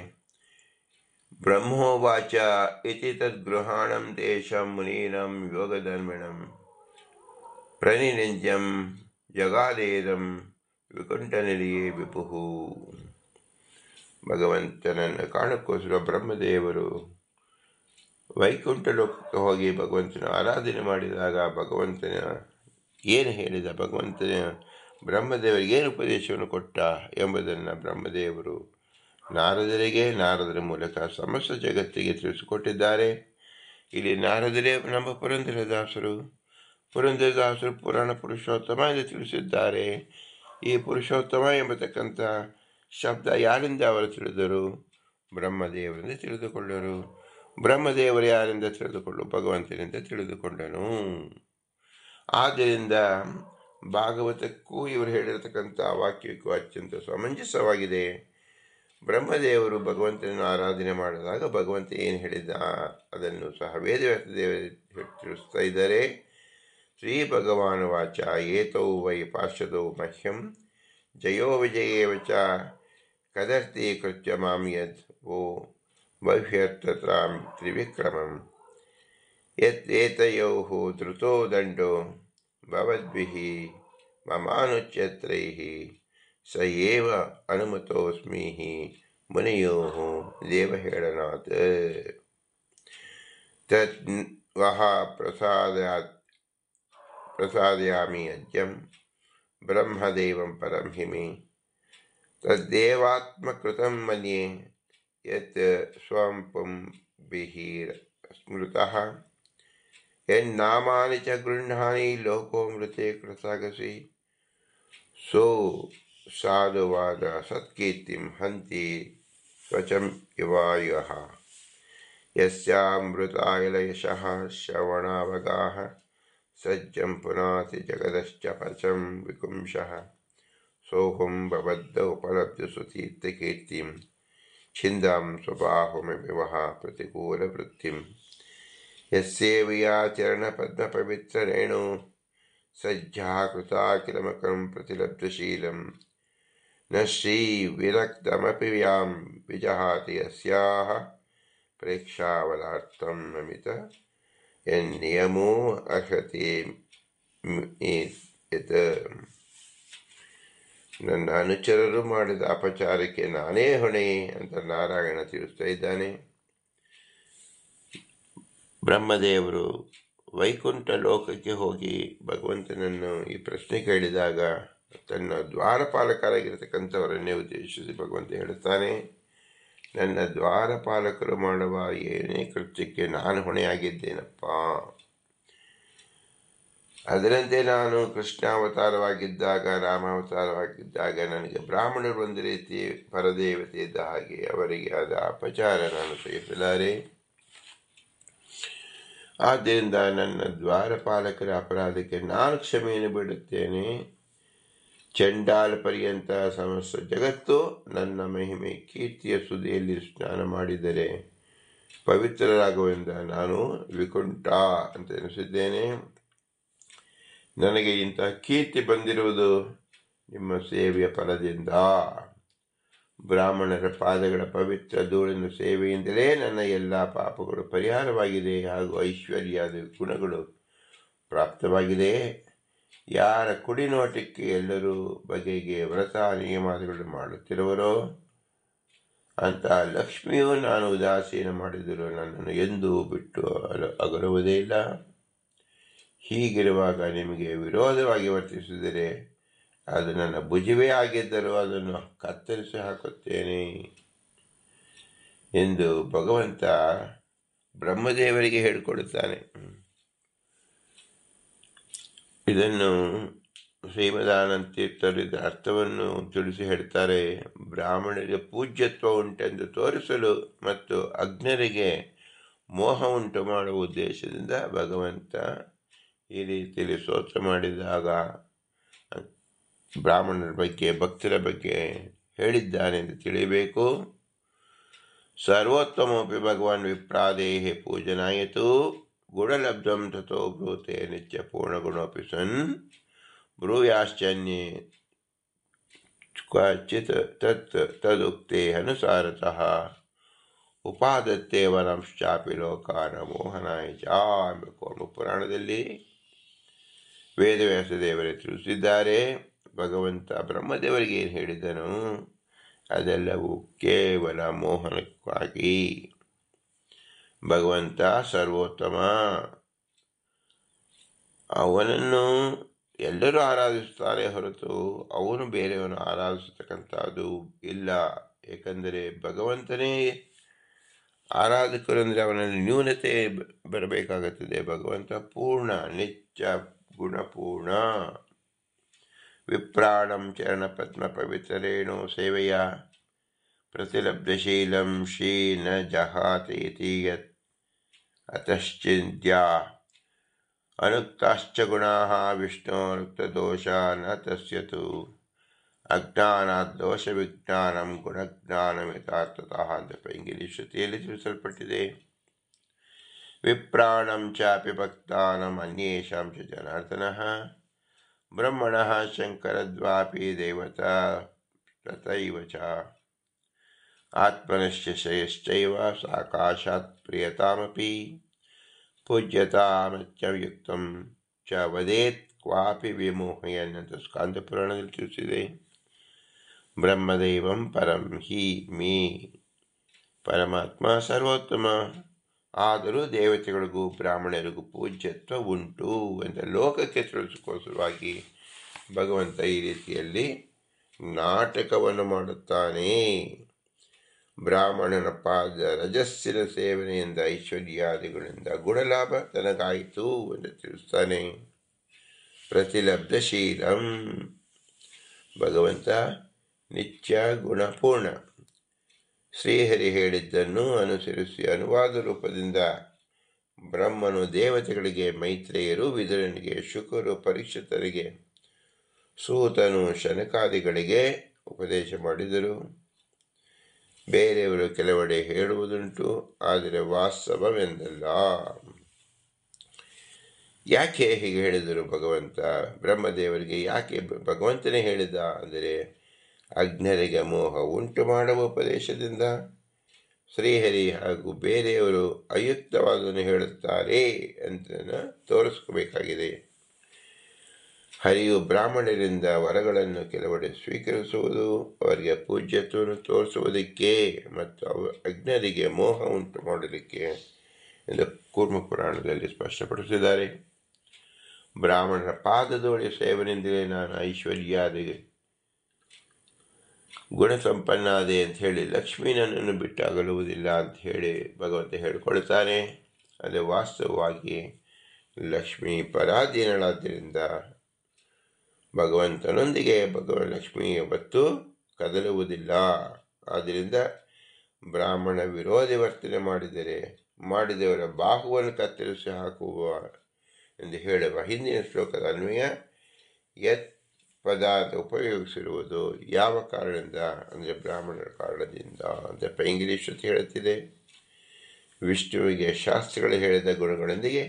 ಬ್ರಹ್ಮೋವಾಚ ಇತಿ ತದ್ಗೃಹಾಣಂ ತೇಷಾಂ ಮುನೀನಾಂ ಯೋಗಧರ್ಮಿಣಂ ಪ್ರನಿನಿಂದ್ಯಂ ಜಗಾದೇದಂ ವಿಕುಂಠನಿಲಿಯೇ ವಿಪುಹು. ಭಗವಂತನನ್ನು ಕಾಣಕ್ಕೋಸ್ಕರ ಬ್ರಹ್ಮದೇವರು ವೈಕುಂಠ ಲೋಕಕ್ಕೆ ಹೋಗಿ ಭಗವಂತನ ಆರಾಧನೆ ಮಾಡಿದಾಗ ಭಗವಂತನ ಏನು ಹೇಳಿದ, ಭಗವಂತನ ಬ್ರಹ್ಮದೇವರಿಗೆ ಏನು ಉಪದೇಶವನ್ನು ಕೊಟ್ಟ ಎಂಬುದನ್ನು ಬ್ರಹ್ಮದೇವರು ನಾರದರ ಮೂಲಕ ಸಮಸ್ತ ಜಗತ್ತಿಗೆ ತಿಳಿಸಿಕೊಟ್ಟಿದ್ದಾರೆ. ಇಲ್ಲಿ ನಾರದರೇ ನಮ್ಮ ಪುರಂದರದಾಸರು ಪುರಾಣ ಪುರುಷೋತ್ತಮ ಎಂದು ತಿಳಿಸಿದ್ದಾರೆ. ಈ ಪುರುಷೋತ್ತಮ ಎಂಬತಕ್ಕಂಥ ಶಬ್ದ ಯಾರಿಂದ ಅವರು ತಿಳಿದರು? ಬ್ರಹ್ಮದೇವರಿಂದ ತಿಳಿದುಕೊಂಡರು. ಬ್ರಹ್ಮದೇವರು ಯಾರಿಂದ ಭಗವಂತನಿಂದ ತಿಳಿದುಕೊಂಡನು. ಆದ್ದರಿಂದ ಭಾಗವತಕ್ಕೂ ಇವರು ಹೇಳಿರತಕ್ಕಂಥ ವಾಕ್ಯಕ್ಕೂ ಅತ್ಯಂತ ಸಮಂಜಸವಾಗಿದೆ. ಬ್ರಹ್ಮದೇವರು ಭಗವಂತನನ್ನು ಆರಾಧನೆ ಮಾಡಿದಾಗ ಭಗವಂತ ಏನು ಹೇಳಿದ ಅದನ್ನು ಸಹ ವೇದವ್ಯಾಸ ದೇವರು ತಿಳಿಸ್ತಾ ಇದ್ದಾರೆ. ಶ್ರೀ ಭಗವಾನ್ ವಾಚ ಏತೌ ವೈ ಪಾರ್ಷದೌ ಮಹ್ಯಂ ಜಯೋ ವಿಜಯೇವಚ ಕದರ್ತಿ ಕೃತ್ಯ ಮಾಂ ಯದ್ ವೋ ಭವ್ಯರ್ಥತಾಂ ತ್ರಿವಿಕ್ರಮಂ ಯತ್ ಏತಯೋಃ ಧೃತೋ ದಂಡೋ ಭವದ್ಭಿಃ ಮಮಾನುಚ್ಯತ್ರೈಃ ಸ ಏವ ಅನುಮತೋಸ್ಮಿ ಮುನಿಯೋಃ ದೇವಹೇಳನಾಥ್. ತತ್ ವಹ ಪ್ರಸಾದಯಾಮಿ ಅದ್ಯಂ ಬ್ರಹ್ಮದೇವಂ ಪರಂ ಹಿಮಿ ತದ್ದೇವಾತ್ಮಕೃತಂ ಮನ್ಯೆ ಯತ್ ಸ್ವಂ ಪುಂಭಿಃ ಸ್ಮೃತಃ ಯನ್ನಾಮಾನಿ ಚ ಗೃಹ್ಣಾನಿ ಲೋಕೋಮೃತೆ ಕೃತಗಸಿ ಸೋ ಸಾಧುವಾದ ಸತ್ಕೀರ್ತಿಂ ಹಂತಿ ಸ್ವಚಂ ಇವಾಯಃ ಯಸ್ಯಾಮೃತಾಯ ಯಶಃ ಶ್ರವಣಾವಗಾಃ ಸಜ್ಜಂ ಪುನಾತಿ ಜಗದಶ್ಚ ಪಚಂ ವಿಕುಂಶಃ ಸೋಹಂ ಬಬದ್ಧ ಉಪಲಬ್ಧ ಸುತೀರ್ಥಕೀರ್ತಿಂ ಛಿಂದಾಂ ಸ್ವಬಾಹುಮಿವಃ ಪ್ರತಿಕೂಲವೃತ್ತಿಂ ಯಸ್ಯೇವಿಯಾ ಚರಣಪದ್ಮಪವಿತ್ರರೇಣು ಸಜ್ಜಾಕೃತಾಖಿಲಮಕಂ ಪ್ರತಿಲಬ್ಧಶೀಲಂ ನ ಶ್ರೀವಿರಕ್ತಮಪಿ ಯಾಂ ವಿಜಹಾತಿ ಯಸ್ಯಾಃ ಪ್ರೇಕ್ಷಾವಲಾರ್ಥಂ ನಮಿತ ಯನ್ನಿಯಮೋ ಅರ್ಹತೆ ಯತ್. ನನ್ನ ಅನುಚರರು ಮಾಡಿದ ಅಪಚಾರಕ್ಕೆ ನಾನೇ ಹೊಣೆ ಅಂತ ನಾರಾಯಣ ತಿಳಿಸ್ತಾ ಇದ್ದಾನೆ. ಬ್ರಹ್ಮದೇವರು ವೈಕುಂಠ ಲೋಕಕ್ಕೆ ಹೋಗಿ ಭಗವಂತನನ್ನು ಈ ಪ್ರಶ್ನೆ ಕೇಳಿದಾಗ ತನ್ನ ದ್ವಾರಪಾಲಕರಾಗಿರ್ತಕ್ಕಂಥವರನ್ನೇ ಉದ್ದೇಶಿಸಿ ಭಗವಂತ ಹೇಳುತ್ತಾನೆ, ನನ್ನ ದ್ವಾರಪಾಲಕರು ಮಾಡುವ ಏನೇ ಕೃತ್ಯಕ್ಕೆ ನಾನು ಹೊಣೆಯಾಗಿದ್ದೇನಪ್ಪ. ಅದರಂತೆ ನಾನು ಕೃಷ್ಣಾವತಾರವಾಗಿದ್ದಾಗ ರಾಮಾವತಾರವಾಗಿದ್ದಾಗ ನನಗೆ ಬ್ರಾಹ್ಮಣರು ಒಂದು ರೀತಿ ಪರದೇವತೆ ಇದ್ದ ಹಾಗೆ ಅವರಿಗೆ ಆದ ಅಪಚಾರ ನಾನು ಸಹಿಸಲಾರೆ. ಆದ್ದರಿಂದ ನನ್ನ ದ್ವಾರಪಾಲಕರ ಅಪರಾಧಕ್ಕೆ ನಾನು ಕ್ಷಮೆಯನ್ನು ಬಿಡುತ್ತೇನೆ. ಚಂಡಾಲ ಪರ್ಯಂತ ಸಮಸ್ತ ಜಗತ್ತು ನನ್ನ ಮಹಿಮೆ ಕೀರ್ತಿಯ ಸುದಿಯಲ್ಲಿ ಸ್ನಾನ ಮಾಡಿದರೆ ಪವಿತ್ರರಾಗುವೆಂದ ನಾನು ವಿಕುಂಠ ಅಂತ ಎನಿಸಿದ್ದೇನೆ. ನನಗೆ ಇಂತಹ ಕೀರ್ತಿ ಬಂದಿರುವುದು ನಿಮ್ಮ ಸೇವೆಯ ಫಲದಿಂದ. ಬ್ರಾಹ್ಮಣರ ಪಾದಗಳ ಪವಿತ್ರ ಧೂಳಿನ ಸೇವೆಯಿಂದಲೇ ನನ್ನ ಎಲ್ಲ ಪಾಪಗಳು ಪರಿಹಾರವಾಗಿದೆ ಹಾಗೂ ಐಶ್ವರ್ಯಾದ ಗುಣಗಳು ಪ್ರಾಪ್ತವಾಗಿದೆ. ಯಾರ ಕುಡಿನೋಟಕ್ಕೆ ಎಲ್ಲರೂ ಬಗೆಗೆ ವ್ರತ ನಿಯಮಾದಿಗಳು ಮಾಡುತ್ತಿರುವರೋ ಅಂತ ಲಕ್ಷ್ಮಿಯು ನಾನು ಉದಾಸೀನ ಮಾಡಿದರೂ ನನ್ನನ್ನು ಎಂದೂ ಬಿಟ್ಟು ಅಗಲುವುದೇ ಇಲ್ಲ. ಹೀಗಿರುವಾಗ ನಿಮಗೆ ವಿರೋಧವಾಗಿ ವರ್ತಿಸಿದರೆ ಅದು ನನ್ನ ಭುಜವೇ ಆಗಿದ್ದರೂ ಅದನ್ನು ಕತ್ತರಿಸಿ ಹಾಕುತ್ತೇನೆ ಎಂದು ಭಗವಂತ ಬ್ರಹ್ಮದೇವರಿಗೆ ಹೇಳಿಕೊಡುತ್ತಾನೆ. ಇದನ್ನು ಶ್ರೀಮದಾನಂದ ತೀರ್ಥರು ಇದರ ಅರ್ಥವನ್ನು ತಿಳಿಸಿ ಹೇಳ್ತಾರೆ. ಬ್ರಾಹ್ಮಣರಿಗೆ ಪೂಜ್ಯತ್ವ ಉಂಟೆಂದು ತೋರಿಸಲು ಮತ್ತು ಅಜ್ಞರಿಗೆ ಮೋಹ ಉಂಟು ಮಾಡುವ ಉದ್ದೇಶದಿಂದ ಭಗವಂತ ಈ ರೀತಿಯಲ್ಲಿ ಸ್ತೋತ್ರ ಮಾಡಿದಾಗ ಬ್ರಾಹ್ಮಣರ ಬಗ್ಗೆ ಭಕ್ತರ ಬಗ್ಗೆ ಹೇಳಿದ್ದಾನೆ ಎಂದು ತಿಳಿಯಬೇಕು. ಸರ್ವೋತ್ತಮೋಪಿ ಭಗವಾನ್ ವಿಪ್ರಾದೇಹೆ ಪೂಜನಾಯಿತು ಗುಣಲಬ್ಧಂ ತಥೋ ಬ್ರೂತೆ ನಿತ್ಯ ಪೂರ್ಣಗುಣೋಪಿ ಸನ್ ಬ್ರೂಯಾಶ್ಚನ್ಯೇ ಕ್ವಚಿತ್ ತತ್ ತದುಕ್ತೆ ಅನುಸಾರತಃ ಉಪಾದತ್ತೆ ವನಂಶ್ಚಾಪಿ ಲೋಕಾನ ಮೋಹನಾಯ ಚ ಎಂಬ ಕೋರ್ಮ ಪುರಾಣದಲ್ಲಿ ವೇದವ್ಯಾಸ ದೇವರೇ ತಿಳಿಸಿದ್ದಾರೆ. ಭಗವಂತ ಬ್ರಹ್ಮದೇವರಿಗೆ ಏನು ಹೇಳಿದನು ಅದೆಲ್ಲವೂ ಕೇವಲ ಮೋಹನಕ್ಕಾಗಿ. ಭಗವಂತ ಸರ್ವೋತ್ತಮ, ಅವನನ್ನು ಎಲ್ಲರೂ ಆರಾಧಿಸುತ್ತಾರೆ ಹೊರತು ಅವನು ಬೇರೆಯವನು ಆರಾಧಿಸತಕ್ಕಂಥದ್ದು ಇಲ್ಲ. ಏಕೆಂದರೆ ಭಗವಂತನೇ ಆರಾಧಕರು ಅಂದರೆ ಅವನಲ್ಲಿ ನ್ಯೂನತೆ ಬರಬೇಕಾಗುತ್ತದೆ. ಭಗವಂತ ಪೂರ್ಣ, ನಿತ್ಯ, ಗುಣಪೂರ್ಣ. ವಿಪ್ರಾಣಂ ಚರಣಪದ್ಮ ಪವಿತ್ರೇಣೋ ಸೇವೆಯ ಪ್ರತಿಲಬ್ಧಶೀಲಂ ಶ್ರೀ ನ ಜಹಾತೀತಿ ಯತ್ ಅತಶ್ಚಿಂತ್ಯ ಅನುಕ್ತಾಶ್ಚ ಗುಣಾಃ ವಿಷ್ಣೋರುಕ್ತದೋಷ ನ ತಸ್ಯತು ಅಜ್ಞಾನಾತ್ ದೋಷ ವಿಜ್ಞಾನಂ ಗುಣಜ್ಞಾನಂ ಯಥಾರ್ಥತಃ ಅಂತ ಇಂಗ್ಲಿಷ್ ಶ್ರುತಿಯಲ್ಲಿ ತಿಳಿಸಲ್ಪಟ್ಟಿದೆ. ವಿಪ್ರಾಣಂ ಚಾಪಿ ಭಕ್ತಾನಂ ಅನ್ಯೇಷಾಂ ಚ ಜನಾರ್ದನಃ ಬ್ರಹ್ಮಣಃ ಶಂಕರದ್ವಾಪಿ ದೇವತಾ ತಥೈವ ಚ ಆತ್ಮನಶ್ಚ ಶ್ರೇಯಶ್ಚೈವ ಸಾಕಾಶಾತ್ ಪ್ರಿಯತಾಮಪಿ ಪೂಜ್ಯತಾಮತ್ಯಯುಕ್ತಂ ಚ ವದೇತ್ ಕ್ವಾಪಿ ವಿಮೋಹಯನ್ ಅಂತ ಸ್ಕಾಂದ ಪುರಾಣದಲ್ಲಿ ತಿಳಿಸಿದೆ. ಬ್ರಹ್ಮದೈವಂ ಪರಂ ಹಿ ಮೇ, ಪರಮಾತ್ಮ ಸರ್ವೋತ್ತಮ, ಆದರೂ ದೇವತೆಗಳಿಗೂ ಬ್ರಾಹ್ಮಣರಿಗೂ ಪೂಜ್ಯತ್ವ ಉಂಟು ಎಂದು ಲೋಕಕ್ಕೆ ತಿಳಿಸಿಕೋಸವಾಗಿ ಭಗವಂತ ಈ ರೀತಿಯಲ್ಲಿ ನಾಟಕವನ್ನು ಮಾಡುತ್ತಾನೆ. ಬ್ರಾಹ್ಮಣನ ಪಾದ ರಜಸ್ಸಿನ ಸೇವನೆಯಿಂದ ಐಶ್ವರ್ಯಾದಿಗಳಿಂದ ಗುಣಲಾಭ ತನಗಾಯಿತು ಎಂದು ತಿಳಿಸ್ತಾನೆ. ಪ್ರತಿಲಬ್ಧಶೀಲಂ, ಭಗವಂತ ನಿತ್ಯ ಗುಣಪೂರ್ಣ. ಶ್ರೀಹರಿ ಹೇಳಿದ್ದನ್ನು ಅನುಸರಿಸಿ ಅನುವಾದ ರೂಪದಿಂದ ಬ್ರಹ್ಮನು ದೇವತೆಗಳಿಗೆ, ಮೈತ್ರೇಯರು ವಿದುರನಿಗೆ, ಶುಕರು ಪರೀಕ್ಷಿತರಿಗೆ, ಸೂತನು ಶನಕಾದಿಗಳಿಗೆ ಉಪದೇಶ ಮಾಡಿದರು. ಬೇರೆಯವರು ಕೆಲವೆಡೆ ಹೇಳುವುದುಂಟು, ಆದರೆ ವಾಸ್ತವವೆಂದಲ್ಲ. ಯಾಕೆ ಹೀಗೆ ಹೇಳಿದರು ಭಗವಂತ? ಬ್ರಹ್ಮದೇವರಿಗೆ ಯಾಕೆ ಭಗವಂತನೇ ಹೇಳಿದ ಅಂದರೆ ಅಜ್ಞರಿಗೆ ಮೋಹ ಉಂಟು ಮಾಡುವ ಉಪದೇಶದಿಂದ. ಶ್ರೀಹರಿ ಹಾಗೂ ಬೇರೆಯವರು ಅಯುಕ್ತವಾದನ್ನು ಹೇಳುತ್ತಾರೆ ಅಂತ ತೋರಿಸ್ಕೋಬೇಕಾಗಿದೆ. ಹರಿಯು ಬ್ರಾಹ್ಮಣರಿಂದ ವರಗಳನ್ನು ಕೆಲವೆಡೆ ಸ್ವೀಕರಿಸುವುದು ಅವರಿಗೆ ಪೂಜ್ಯತ್ವವನ್ನು ತೋರಿಸುವುದಕ್ಕೆ ಮತ್ತು ಅಜ್ಞರಿಗೆ ಮೋಹ ಉಂಟು ಮಾಡಲಿಕ್ಕೆ ಎಂದು ಕೂರ್ಮ ಪುರಾಣದಲ್ಲಿ ಸ್ಪಷ್ಟಪಡಿಸಿದ್ದಾರೆ. ಬ್ರಾಹ್ಮಣರ ಪಾದದೋಳಿ ಸೇವನೆಯಿಂದಲೇ ನಾನು ಐಶ್ವರ್ಯಾದಿ ಗುಣಸಂಪನ್ನಾದೆ ಅಂತ ಹೇಳಿ ಲಕ್ಷ್ಮೀ ನನ್ನನ್ನು ಬಿಟ್ಟಾಗಲುವುದಿಲ್ಲ ಅಂತ ಹೇಳಿ ಭಗವಂತ ಹೇಳಿಕೊಳ್ತಾನೆ. ಅದೇ ವಾಸ್ತವವಾಗಿ ಲಕ್ಷ್ಮೀ ಪರಾಧೀನಳಾದ್ದರಿಂದ ಭಗವಂತನೊಂದಿಗೆ ಲಕ್ಷ್ಮೀ ಯಾವತ್ತೂ ಕದಲುವುದಿಲ್ಲ. ಆದ್ದರಿಂದ ಬ್ರಾಹ್ಮಣ ವಿರೋಧಿ ವರ್ತನೆ ಮಾಡಿದವರ ಬಾಹುವನ್ನು ಕತ್ತರಿಸಿ ಹಾಕುವ ಎಂದು ಹೇಳುವ ಹಿಂದಿನ ಶ್ಲೋಕದ ಅನ್ವಯ ಯತ್ ಪದಾರ್ಥ ಉಪಯೋಗಿಸಿರುವುದು ಯಾವ ಕಾರಣದಿಂದ ಅಂದರೆ ಬ್ರಾಹ್ಮಣರ ಕಾರಣದಿಂದ ಅಂತ ಪೈಂಗಿರಿ ಶ್ರುತಿ ಹೇಳುತ್ತಿದೆ. ವಿಷ್ಣುವಿಗೆ ಶಾಸ್ತ್ರಗಳು ಹೇಳಿದ ಗುಣಗಳೊಂದಿಗೆ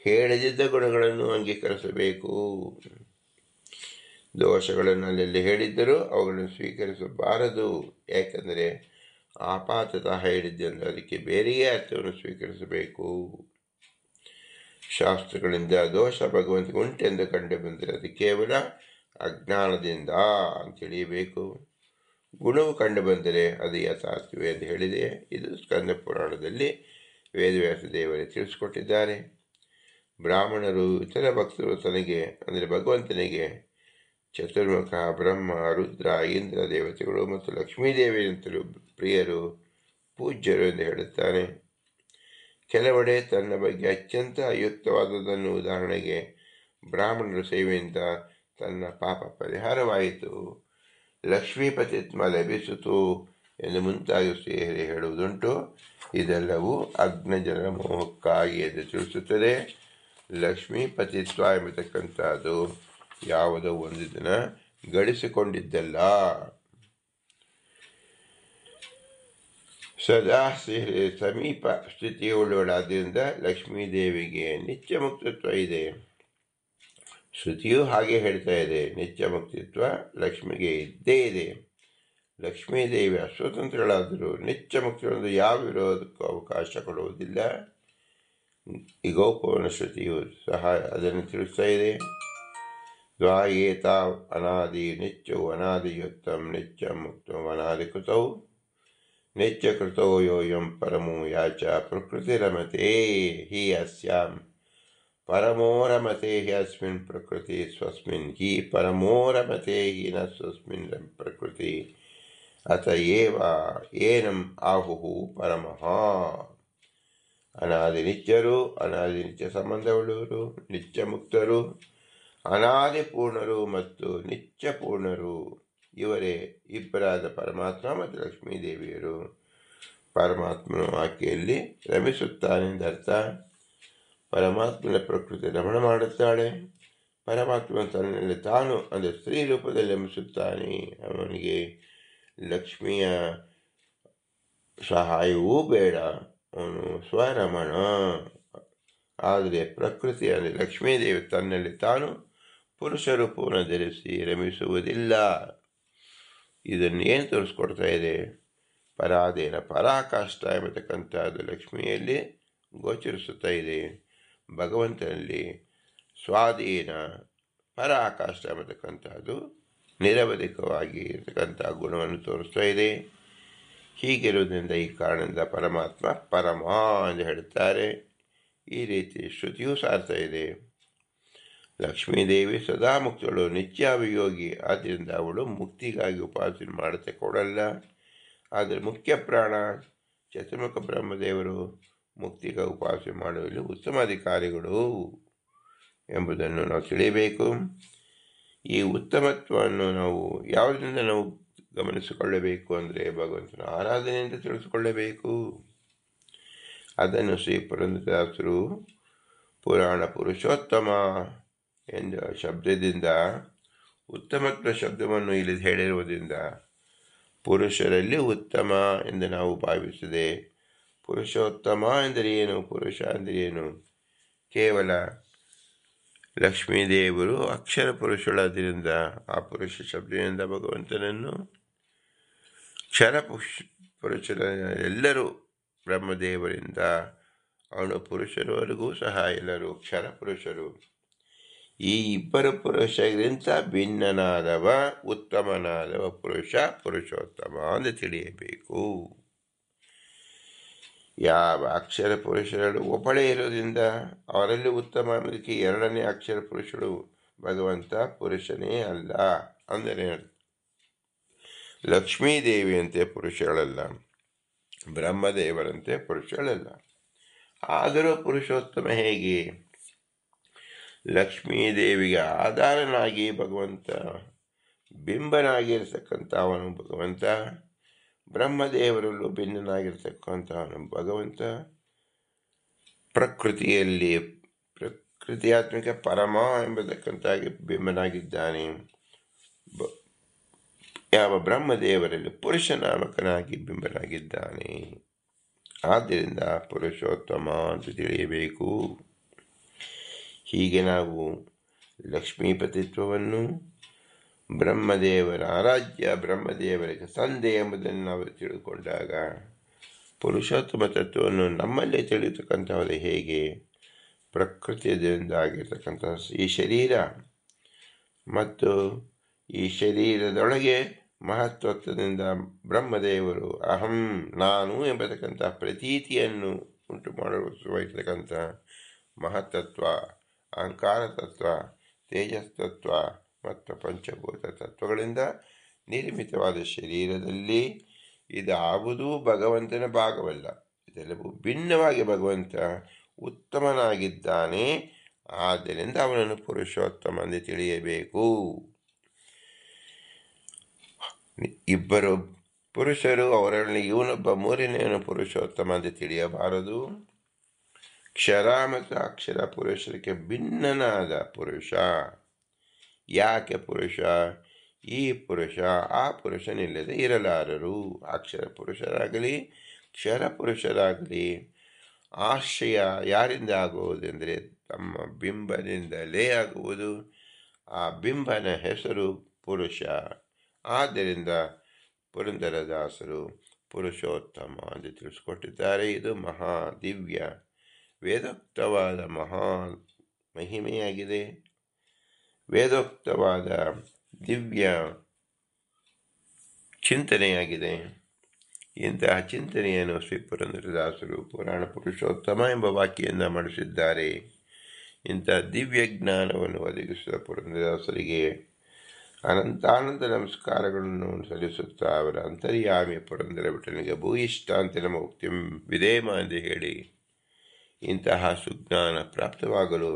ಹೇಳದಿದ್ದ ಗುಣಗಳನ್ನು ಅಂಗೀಕರಿಸಬೇಕು. ದೋಷಗಳನ್ನು ಅಲ್ಲೆಲ್ಲಿ ಹೇಳಿದ್ದರೂ ಅವುಗಳನ್ನು ಸ್ವೀಕರಿಸಬಾರದು. ಯಾಕೆಂದರೆ ಆಪಾತತಃ ಹೇಳಿದ್ದೆಂದು ಅದಕ್ಕೆ ಬೇರೆಯೇ ಅರ್ಥವನ್ನು ಸ್ವೀಕರಿಸಬೇಕು. ಶಾಸ್ತ್ರಗಳಿಂದ ದೋಷ ಭಗವಂತನಿಗೆ ಉಂಟೆಂದು ಕಂಡು ಬಂದರೆ ಅದು ಕೇವಲ ಅಜ್ಞಾನದಿಂದ ಅಂತ ತಿಳಿಯಬೇಕು. ಗುಣವು ಕಂಡು ಬಂದರೆ ಅದು ಯಥಾರ್ಥವೇ ಎಂದು ಹೇಳಿದೆ. ಇದು ಸ್ಕಂದ ಪುರಾಣದಲ್ಲಿ ವೇದವ್ಯಾಸ ದೇವರೇ ತಿಳಿಸಿಕೊಟ್ಟಿದ್ದಾರೆ. ಬ್ರಾಹ್ಮಣರು ಇತರ ಭಕ್ತರು ತನಗೆ ಅಂದರೆ ಭಗವಂತನಿಗೆ ಚತುರ್ಮುಖ, ಬ್ರಹ್ಮ, ರುದ್ರ, ಇಂದ್ರ ದೇವತೆಗಳು ಮತ್ತು ಲಕ್ಷ್ಮೀದೇವಿಯಂತಲೂ ಪ್ರಿಯರು, ಪೂಜ್ಯರು ಎಂದು ಹೇಳುತ್ತಾನೆ. ಕೆಲವೆಡೆ ತನ್ನ ಬಗ್ಗೆ ಅತ್ಯಂತ ಅಯುಕ್ತವಾದುದನ್ನು, ಉದಾಹರಣೆಗೆ ಬ್ರಾಹ್ಮಣರ ಸೇವೆಯಿಂದ ತನ್ನ ಪಾಪ ಪರಿಹಾರವಾಯಿತು, ಲಕ್ಷ್ಮೀಪತಿತ್ವ ಲಭಿಸಿತು ಎಂದು ಮುಂತಾಗಿ ಸೇರಿ ಹೇಳುವುದುಂಟು. ಇದೆಲ್ಲವೂ ಅಜ್ಞಜನ ಮೋಹಕ್ಕಾಗಿ ಎಂದು ತಿಳಿಸುತ್ತದೆ. ಲಕ್ಷ್ಮೀಪತಿತ್ವ ಎಂಬತಕ್ಕಂಥದ್ದು ಯಾವುದೋ ಒಂದು ದಿನ ಗಳಿಸಿಕೊಂಡಿದ್ದಲ್ಲ. ಸದಾ ಸಮೀಪ ಸ್ಥಿತಿಯುಳ್ಳವಳಾದ್ದರಿಂದ ಲಕ್ಷ್ಮೀದೇವಿಗೆ ನಿತ್ಯ ಮುಕ್ತತ್ವ ಇದೆ. ಶ್ರುತಿಯೂ ಹಾಗೆ ಹೇಳ್ತಾ ಇದೆ, ನಿತ್ಯ ಮುಕ್ತಿತ್ವ ಲಕ್ಷ್ಮಿಗೆ ಇದ್ದೇ ಇದೆ. ಲಕ್ಷ್ಮೀದೇವಿ ಅಸ್ವತಂತ್ರಳಾದರೂ ನಿತ್ಯ ಮುಕ್ತಿಯೊಂದು ಯಾವ ವಿರೋಧಕ್ಕೂ ಅವಕಾಶ ಕೊಡುವುದಿಲ್ಲ. ಈ ಗೋಪವನ ಶ್ರುತಿಯು ಸಹ ಅದನ್ನು ತಿಳಿಸ್ತಾ ಇದೆ. ದ್ವಾಯೇತ ಅನಾದಿ ನಿತ್ಯವು ಅನಾದಿಯುಕ್ತಂ ನಿತ್ಯ ಮುಕ್ತಂ ಅನಾದಿಕೃತೌ ನಿತ್ಯಕೃತೋ ಯೋಯಂ ಪರಮೋ ಯಾಚ ಪ್ರಕೃತಿರಮತೆ ಹಿ ಅಸ್ಯಾಂ ಪರಮೋರಮತೆ ಹಿ ಅಸ್ಮಿನ್ ಪ್ರಕೃತಿ ಸ್ವಸ್ಮಿನ್ ಹಿ ಪರಮೋರಮತೆ ಹಿ ನ ಸ್ವಸ್ಮಿನ್ ಪ್ರಕೃತಿ ಅತ ಏವ ಏನಂ ಆಹುಹು ಪರಮಃ. ಅನಾದಿ ನಿತ್ಯರು, ಅನಾದಿ ನಿತ್ಯ ಸಂಬಂಧವುಳ್ಳವರು, ನಿತ್ಯ ಮುಕ್ತರು, ಅನಾದಿ ಪೂರ್ಣರು ಮತ್ತು ನಿತ್ಯ ಪೂರ್ಣರು ಇವರೇ ಇಬ್ಬರಾದ ಪರಮಾತ್ಮ ಮತ್ತು ಲಕ್ಷ್ಮೀದೇವಿಯರು. ಪರಮಾತ್ಮನು ಆಕೆಯಲ್ಲಿ ರಮಿಸುತ್ತಾನೆಂದರ್ಥ. ಪರಮಾತ್ಮನ ಪ್ರಕೃತಿ ರಮಣ ಮಾಡುತ್ತಾಳೆ. ಪರಮಾತ್ಮನು ತನ್ನಲ್ಲಿ ತಾನು ಅಂದರೆ ಸ್ತ್ರೀ ರೂಪದಲ್ಲಿ ರಮಿಸುತ್ತಾನೆ. ಅವನಿಗೆ ಲಕ್ಷ್ಮಿಯ ಸಹಾಯವೂ ಬೇಡ, ಅವನು ಸ್ವರಮಣ. ಆದರೆ ಪ್ರಕೃತಿ ಅಂದರೆ ಲಕ್ಷ್ಮೀದೇವಿ ತನ್ನಲ್ಲಿ ತಾನು ಪುರುಷ ರೂಪವನ್ನು ಧರಿಸಿ ರಮಿಸುವುದಿಲ್ಲ. ಇದನ್ನೇನು ತೋರಿಸ್ಕೊಡ್ತಾ ಇದೆ? ಪರಾಧೀನ ಪರಾಕಾಷ್ಠ ಎಂಬತಕ್ಕಂಥದ್ದು ಲಕ್ಷ್ಮಿಯಲ್ಲಿ ಗೋಚರಿಸುತ್ತಾ ಇದೆ. ಭಗವಂತನಲ್ಲಿ ಸ್ವಾಧೀನ ಪರಾಕಾಷ್ಠ ಎಂಬತಕ್ಕಂಥದ್ದು ನಿರವಧಿಕವಾಗಿ ಇರತಕ್ಕಂಥ ಗುಣವನ್ನು ತೋರಿಸ್ತಾ ಇದೆ. ಹೀಗಿರುವುದರಿಂದ ಈ ಕಾರಣದಿಂದ ಪರಮಾತ್ಮ ಪರಮ ಎಂದು ಹೇಳುತ್ತಾರೆ. ಈ ರೀತಿ ಶ್ರುತಿಯೂ ಸಾರ್ತಾ ಇದೆ. ಲಕ್ಷ್ಮೀದೇವಿ ಸದಾ ಮುಕ್ತಳು, ನಿತ್ಯಾಭಿಯೋಗಿ. ಆದ್ದರಿಂದ ಅವಳು ಮುಕ್ತಿಗಾಗಿ ಉಪಾಸನೆ ಮಾಡುತ್ತೆ ಕೊಡಲ್ಲ. ಆದರೆ ಮುಖ್ಯ ಪ್ರಾಣ ಚತುರ್ಮುಖ ಬ್ರಹ್ಮದೇವರು ಮುಕ್ತಿಗಾಗಿ ಉಪಾಸನೆ ಮಾಡುವಲ್ಲಿ ಉತ್ತಮ ಅಧಿಕಾರಿಗಳು ಎಂಬುದನ್ನು ನಾವು ತಿಳಿಯಬೇಕು. ಈ ಉತ್ತಮತ್ವವನ್ನು ನಾವು ಯಾವುದರಿಂದ ನಾವು ಗಮನಿಸಿಕೊಳ್ಳಬೇಕು ಅಂದರೆ ಭಗವಂತನ ಆರಾಧನೆಯಿಂದ ತಿಳಿಸಿಕೊಳ್ಳಬೇಕು. ಅದನ್ನು ಶ್ರೀ ಪುರಂದರದಾಸರು ಪುರಾಣ ಪುರುಷೋತ್ತಮ ಎಂದ ಶಬ್ದದಿಂದ ಉತ್ತಮತ್ವ ಶಬ್ದವನ್ನು ಇಲ್ಲಿ ಹೇಳಿರುವುದರಿಂದ ಪುರುಷರಲ್ಲಿ ಉತ್ತಮ ಎಂದು ನಾವು ಭಾವಿಸಿದೆ. ಪುರುಷೋತ್ತಮ ಎಂದರೆ ಏನು? ಪುರುಷ ಅಂದರೆ ಏನು? ಕೇವಲ ಲಕ್ಷ್ಮೀದೇವರು ಅಕ್ಷರ ಪುರುಷಳಾದ್ದರಿಂದ ಆ ಪುರುಷ ಶಬ್ದದಿಂದ ಭಗವಂತನನ್ನು ಕ್ಷರ ಪುರುಷರ ಎಲ್ಲರೂ ಬ್ರಹ್ಮದೇವರಿಂದ ಅವನು ಪುರುಷರವರೆಗೂ ಸಹ ಎಲ್ಲರೂ ಕ್ಷರ ಪುರುಷರು. ಈ ಇಬ್ಬರು ಪುರುಷರಿಗಿಂತ ಭಿನ್ನನಾದವ ಉತ್ತಮನಾದವ ಪುರುಷ ಪುರುಷೋತ್ತಮ ಎಂದು ತಿಳಿಯಬೇಕು. ಯಾವ ಅಕ್ಷರ ಪುರುಷರು ಒಬ್ಬಳೇ ಇರೋದ್ರಿಂದ ಅವರಲ್ಲಿ ಉತ್ತಮ ಅನ್ನೋದಕ್ಕೆ ಎರಡನೇ ಅಕ್ಷರ ಪುರುಷರು ಭಗವಂತ ಪುರುಷನೇ ಅಲ್ಲ. ಅಂದರೆ ಲಕ್ಷ್ಮೀದೇವಿಯಂತೆ ಪುರುಷಗಳಲ್ಲ, ಬ್ರಹ್ಮದೇವರಂತೆ ಪುರುಷಗಳಲ್ಲ. ಆದರೂ ಪುರುಷೋತ್ತಮ ಹೇಗೆ? ಲಕ್ಷ್ಮೀದೇವಿಗೆ ಆಧಾರನಾಗಿ ಭಗವಂತ, ಬಿಂಬನಾಗಿರ್ತಕ್ಕಂಥ ಅವನು ಭಗವಂತ, ಬ್ರಹ್ಮದೇವರಲ್ಲೂ ಭಿನ್ನನಾಗಿರ್ತಕ್ಕಂಥವನು ಭಗವಂತ, ಪ್ರಕೃತಿಯಲ್ಲಿ ಪ್ರಕೃತಿಯಾತ್ಮಿಕ ಪರಮ ಎಂಬತಕ್ಕಂಥ ಬಿಂಬನಾಗಿದ್ದಾನೆ. ಬ- ಯಾವ ಬ್ರಹ್ಮದೇವರಲ್ಲಿ ಪುರುಷನಾಮಕನಾಗಿ ಬಿಂಬನಾಗಿದ್ದಾನೆ. ಆದ್ದರಿಂದ ಪುರುಷೋತ್ತಮ ಅಂತ ತಿಳಿಯಬೇಕು. ಹೀಗೆ ನಾವು ಲಕ್ಷ್ಮೀಪತಿತ್ವವನ್ನು, ಬ್ರಹ್ಮದೇವರ ಆರಾಧ್ಯ, ಬ್ರಹ್ಮದೇವರಿಗೆ ತಂದೆ ಎಂಬುದನ್ನು ನಾವು ತಿಳಿದುಕೊಂಡಾಗ ಪುರುಷೋತ್ತಮ ತತ್ವವನ್ನು ನಮ್ಮಲ್ಲೇ ತಿಳಿಯತಕ್ಕಂಥದ್ದು ಹೇಗೆ? ಪ್ರಕೃತಿಯಿಂದ ಆಗಿರ್ತಕ್ಕಂಥ ಈ ಶರೀರ ಮತ್ತು ಈ ಶರೀರದೊಳಗೆ ಮಹತ್ವತ್ವದಿಂದ ಬ್ರಹ್ಮದೇವರು ಅಹಂ ನಾನು ಎಂಬತಕ್ಕಂಥ ಪ್ರತೀತಿಯನ್ನು ಉಂಟು ಮಾಡುವತಕ್ಕಂಥ ಮಹತ್ತತ್ವ, ಅಹಂಕಾರ ತತ್ವ, ತೇಜಸ್ತತ್ವ ಮತ್ತು ಪಂಚಭೂತ ತತ್ವಗಳಿಂದ ನಿರ್ಮಿತವಾದ ಶರೀರದಲ್ಲಿ ಇದಾವುದೂ ಭಗವಂತನ ಭಾಗವಲ್ಲ. ಇದೆಲ್ಲವೂ ಭಿನ್ನವಾಗಿ ಭಗವಂತ ಉತ್ತಮನಾಗಿದ್ದಾನೆ. ಆದ್ದರಿಂದ ಅವನನ್ನು ಪುರುಷೋತ್ತಮ ಎಂದು ತಿಳಿಯಬೇಕು. ಇಬ್ಬರು ಪುರುಷರು, ಅವರಲ್ಲಿ ಇವನೊಬ್ಬ ಮೂರನೆಯವನು ಪುರುಷೋತ್ತಮ ಎಂದು ತಿಳಿಯಬಾರದು. ಕ್ಷರ ಮತ್ತು ಅಕ್ಷರ ಪುರುಷರಿಗೆ ಭಿನ್ನನಾದ ಪುರುಷ. ಯಾಕೆ ಪುರುಷ? ಈ ಪುರುಷ ಆ ಪುರುಷನಿಲ್ಲದೆ ಇರಲಾರರು. ಅಕ್ಷರ ಪುರುಷರಾಗಲಿ ಕ್ಷರ ಪುರುಷರಾಗಲಿ ಆಶ್ರಯ ಯಾರಿಂದ ಆಗುವುದೆಂದರೆ ತಮ್ಮ ಬಿಂಬದಿಂದಲೇ ಆಗುವುದು. ಆ ಬಿಂಬನ ಹೆಸರು ಪುರುಷ. ಆದ್ದರಿಂದ ಪುರಂದರದಾಸರು ಪುರುಷೋತ್ತಮ ಎಂದು ತಿಳಿಸಿಕೊಟ್ಟಿದ್ದಾರೆ. ಇದು ಮಹಾ ದಿವ್ಯ ವೇದೋಕ್ತವಾದ ಮಹಾ ಮಹಿಮೆಯಾಗಿದೆ. ವೇದೋಕ್ತವಾದ ದಿವ್ಯ ಚಿಂತನೆಯಾಗಿದೆ. ಇಂತಹ ಚಿಂತನೆಯನ್ನು ಶ್ರೀ ಪುರಂದರದಾಸರು ಪುರಾಣ ಪುರುಷೋತ್ತಮ ಎಂಬ ವಾಕ್ಯದಿಂದ ಮಾಡಿಸಿದ್ದಾರೆ. ಇಂತಹ ದಿವ್ಯ ಜ್ಞಾನವನ್ನು ಒದಗಿಸಿದ ಪುರಂದರದಾಸರಿಗೆ ಅನಂತಾನಂದ ನಮಸ್ಕಾರಗಳನ್ನು ಸಲ್ಲಿಸುತ್ತಾ ಅವರ ಅಂತರ್ಯಾಮಿ ಪುರಂದರ ವಿಠಲನಿಗೆ ಭೂಯಿಷ್ಟಾಂತ ನಮ್ಮ ಮುಕ್ತಿ ವಿಧೇಮ ಎಂದು ಹೇಳಿ, ಇಂತಹ ಸುಜ್ಞಾನ ಪ್ರಾಪ್ತವಾಗಲು